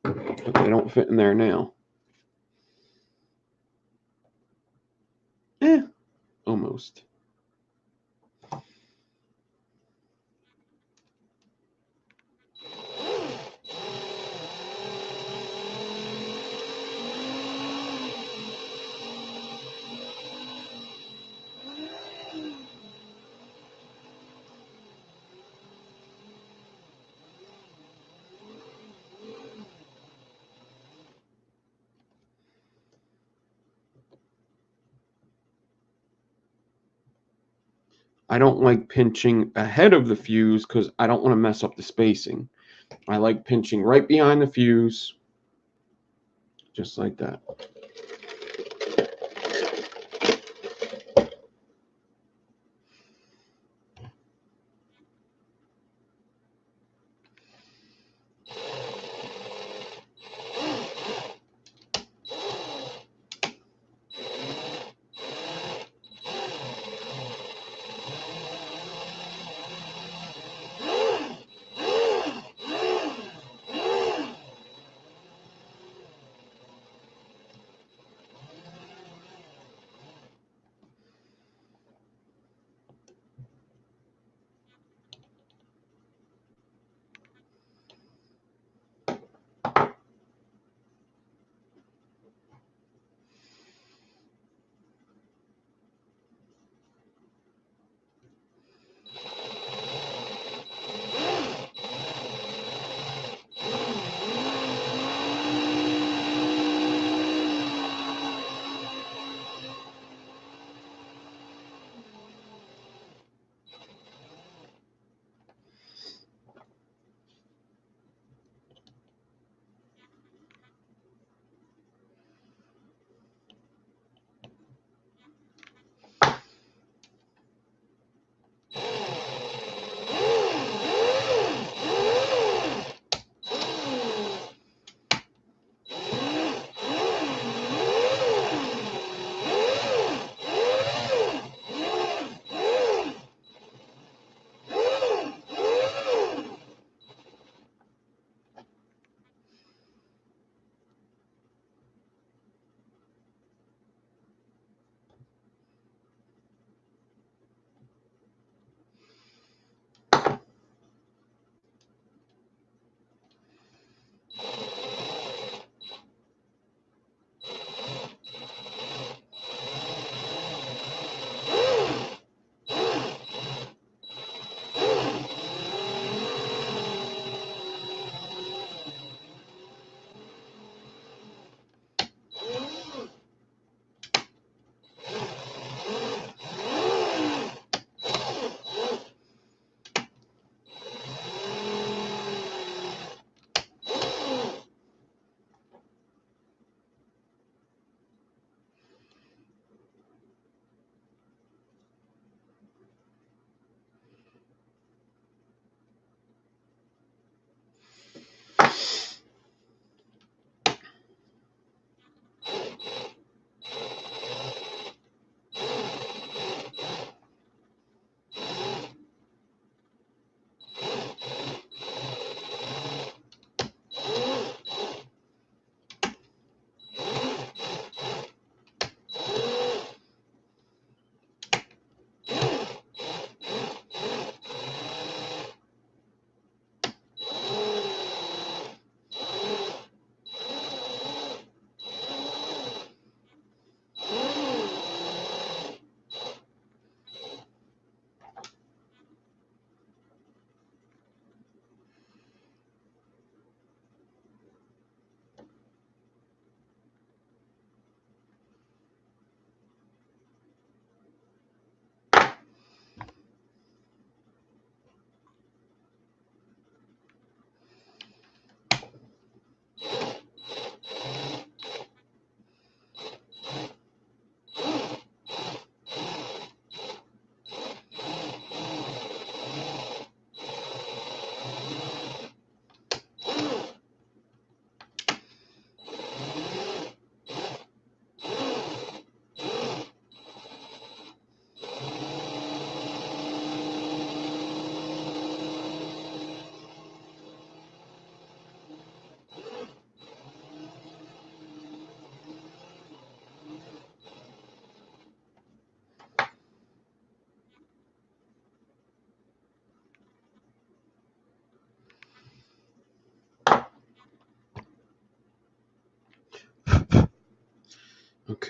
but they don't fit in there now. Almost. I don't like pinching ahead of the fuse because I don't want to mess up the spacing. I like pinching right behind the fuse, just like that.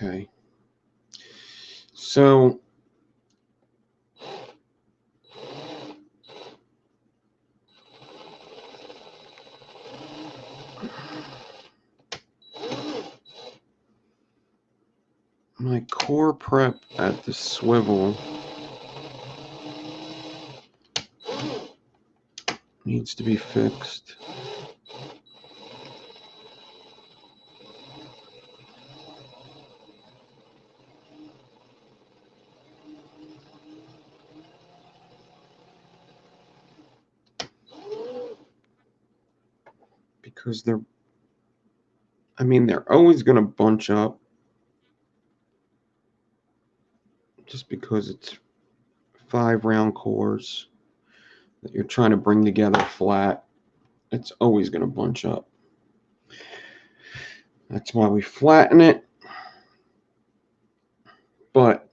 Okay. So my core prep at the swivel needs to be fixed. Because they're always going to bunch up just because it's 5 round cores that you're trying to bring together flat. It's always going to bunch up. That's why we flatten it. But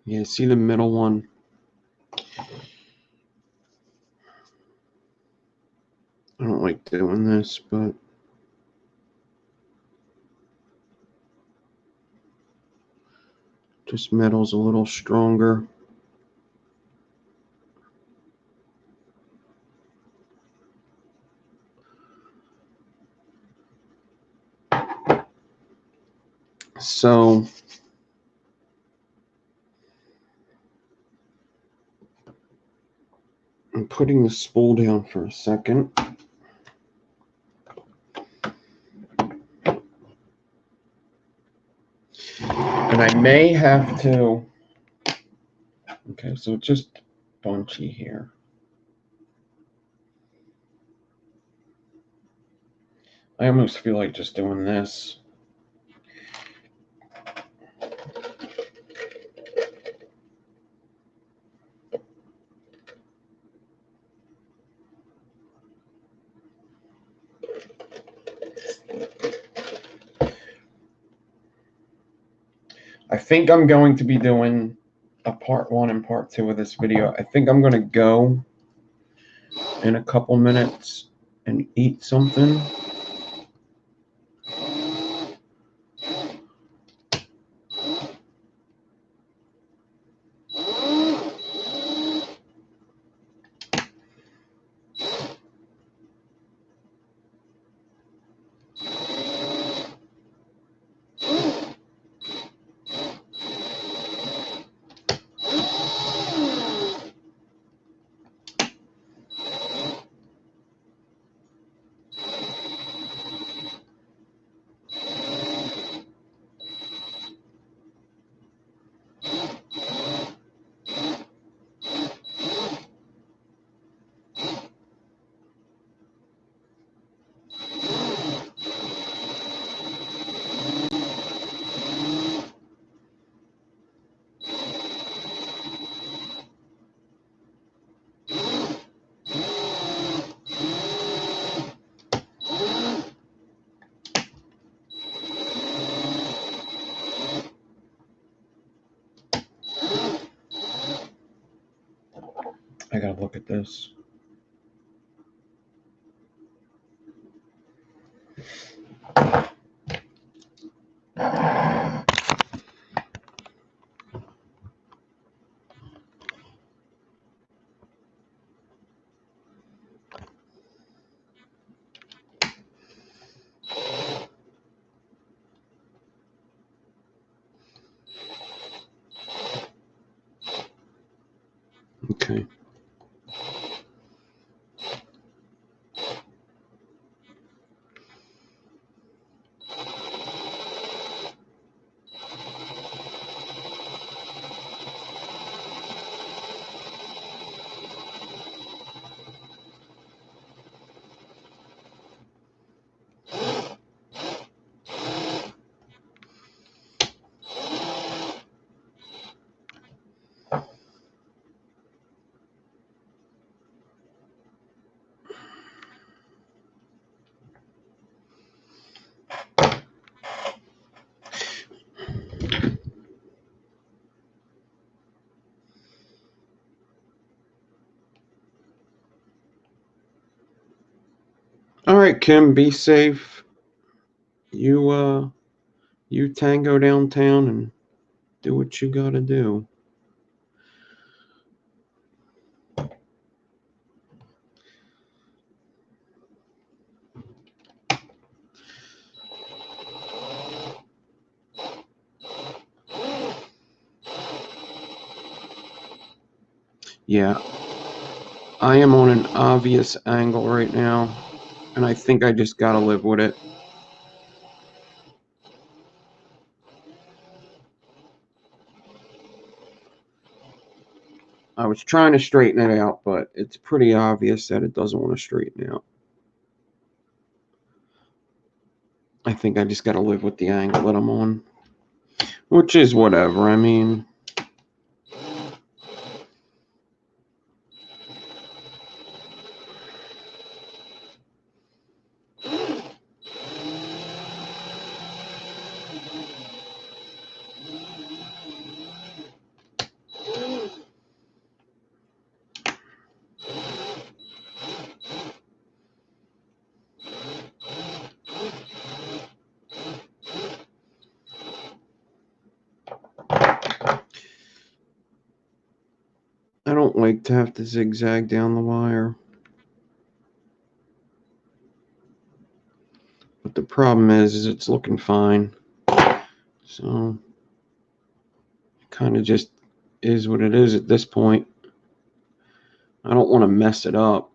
yeah, see the middle one? I don't like doing this, but just metal's a little stronger. So I'm putting the spool down for a second. And I may have to, okay, so it's just bunchy here. I almost feel like just doing this. I think I'm going to be doing a part 1 and part 2 of this video. I think I'm going to go in a couple minutes and eat something. I gotta look at this. Okay. All right, Kim, be safe. You tango downtown and do what you gotta do. Yeah, I am on an obvious angle right now, and I think I just gotta live with it. I was trying to straighten it out, but it's pretty obvious that it doesn't want to straighten out. I think I just gotta live with the angle that I'm on, which is whatever. I mean, I don't like to have to zigzag down the wire. But the problem is it's looking fine. So, kind of just is what it is at this point. I don't want to mess it up.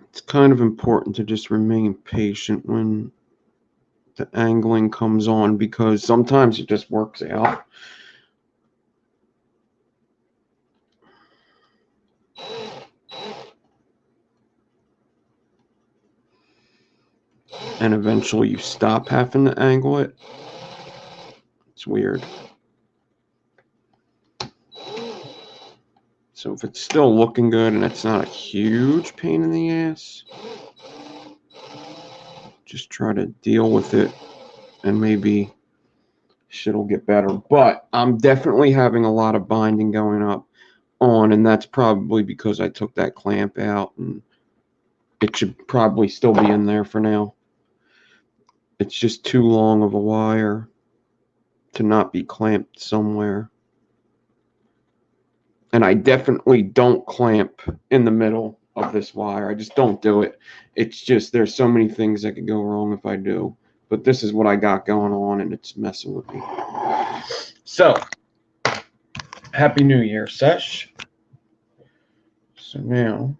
It's kind of important to just remain patient when the angling comes on because sometimes it just works out. And eventually you stop having to angle it. It's weird. So if it's still looking good and it's not a huge pain in the ass, just try to deal with it and maybe shit'll get better. But I'm definitely having a lot of binding going on, and that's probably because I took that clamp out, and it should probably still be in there for now. It's just too long of a wire to not be clamped somewhere. And I definitely don't clamp in the middle of this wire. I just don't do it. It's just there's so many things that could go wrong if I do. But this is what I got going on, and it's messing with me. So, Happy New Year, Sesh. So now,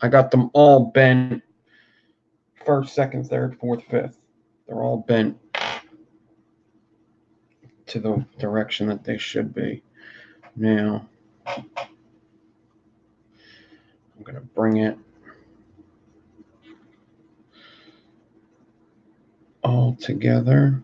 I got them all bent. First, second, third, fourth, fifth. They're all bent to the direction that they should be. Now, I'm going to bring it all together.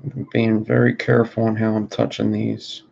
I'm being very careful on how I'm touching these.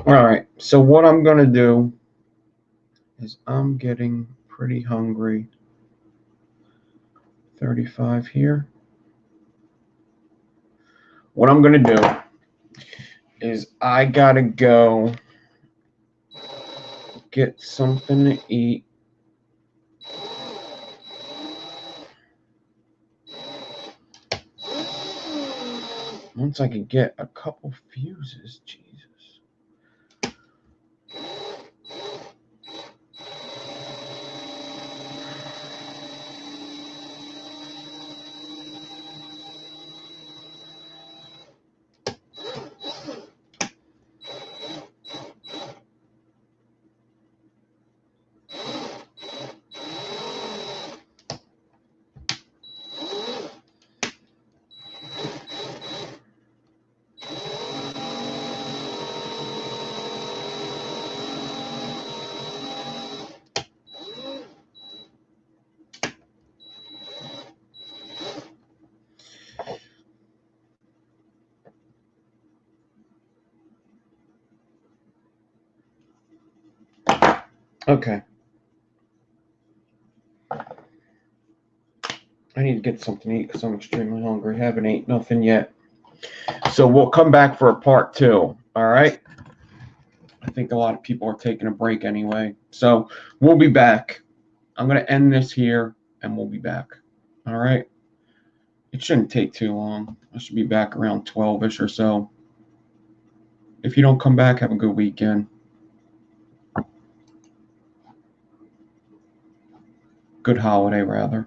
All right, so what I'm going to do is I'm getting pretty hungry. 35 here. What I'm going to do is I got to go get something to eat. Once I can get a couple fuses, Jesus. Okay. I need to get something to eat because I'm extremely hungry. Haven't ate nothing yet. So we'll come back for a part 2. All right. I think a lot of people are taking a break anyway. So we'll be back. I'm going to end this here and we'll be back. All right. It shouldn't take too long. I should be back around 12-ish or so. If you don't come back, have a good weekend. Good holiday, rather.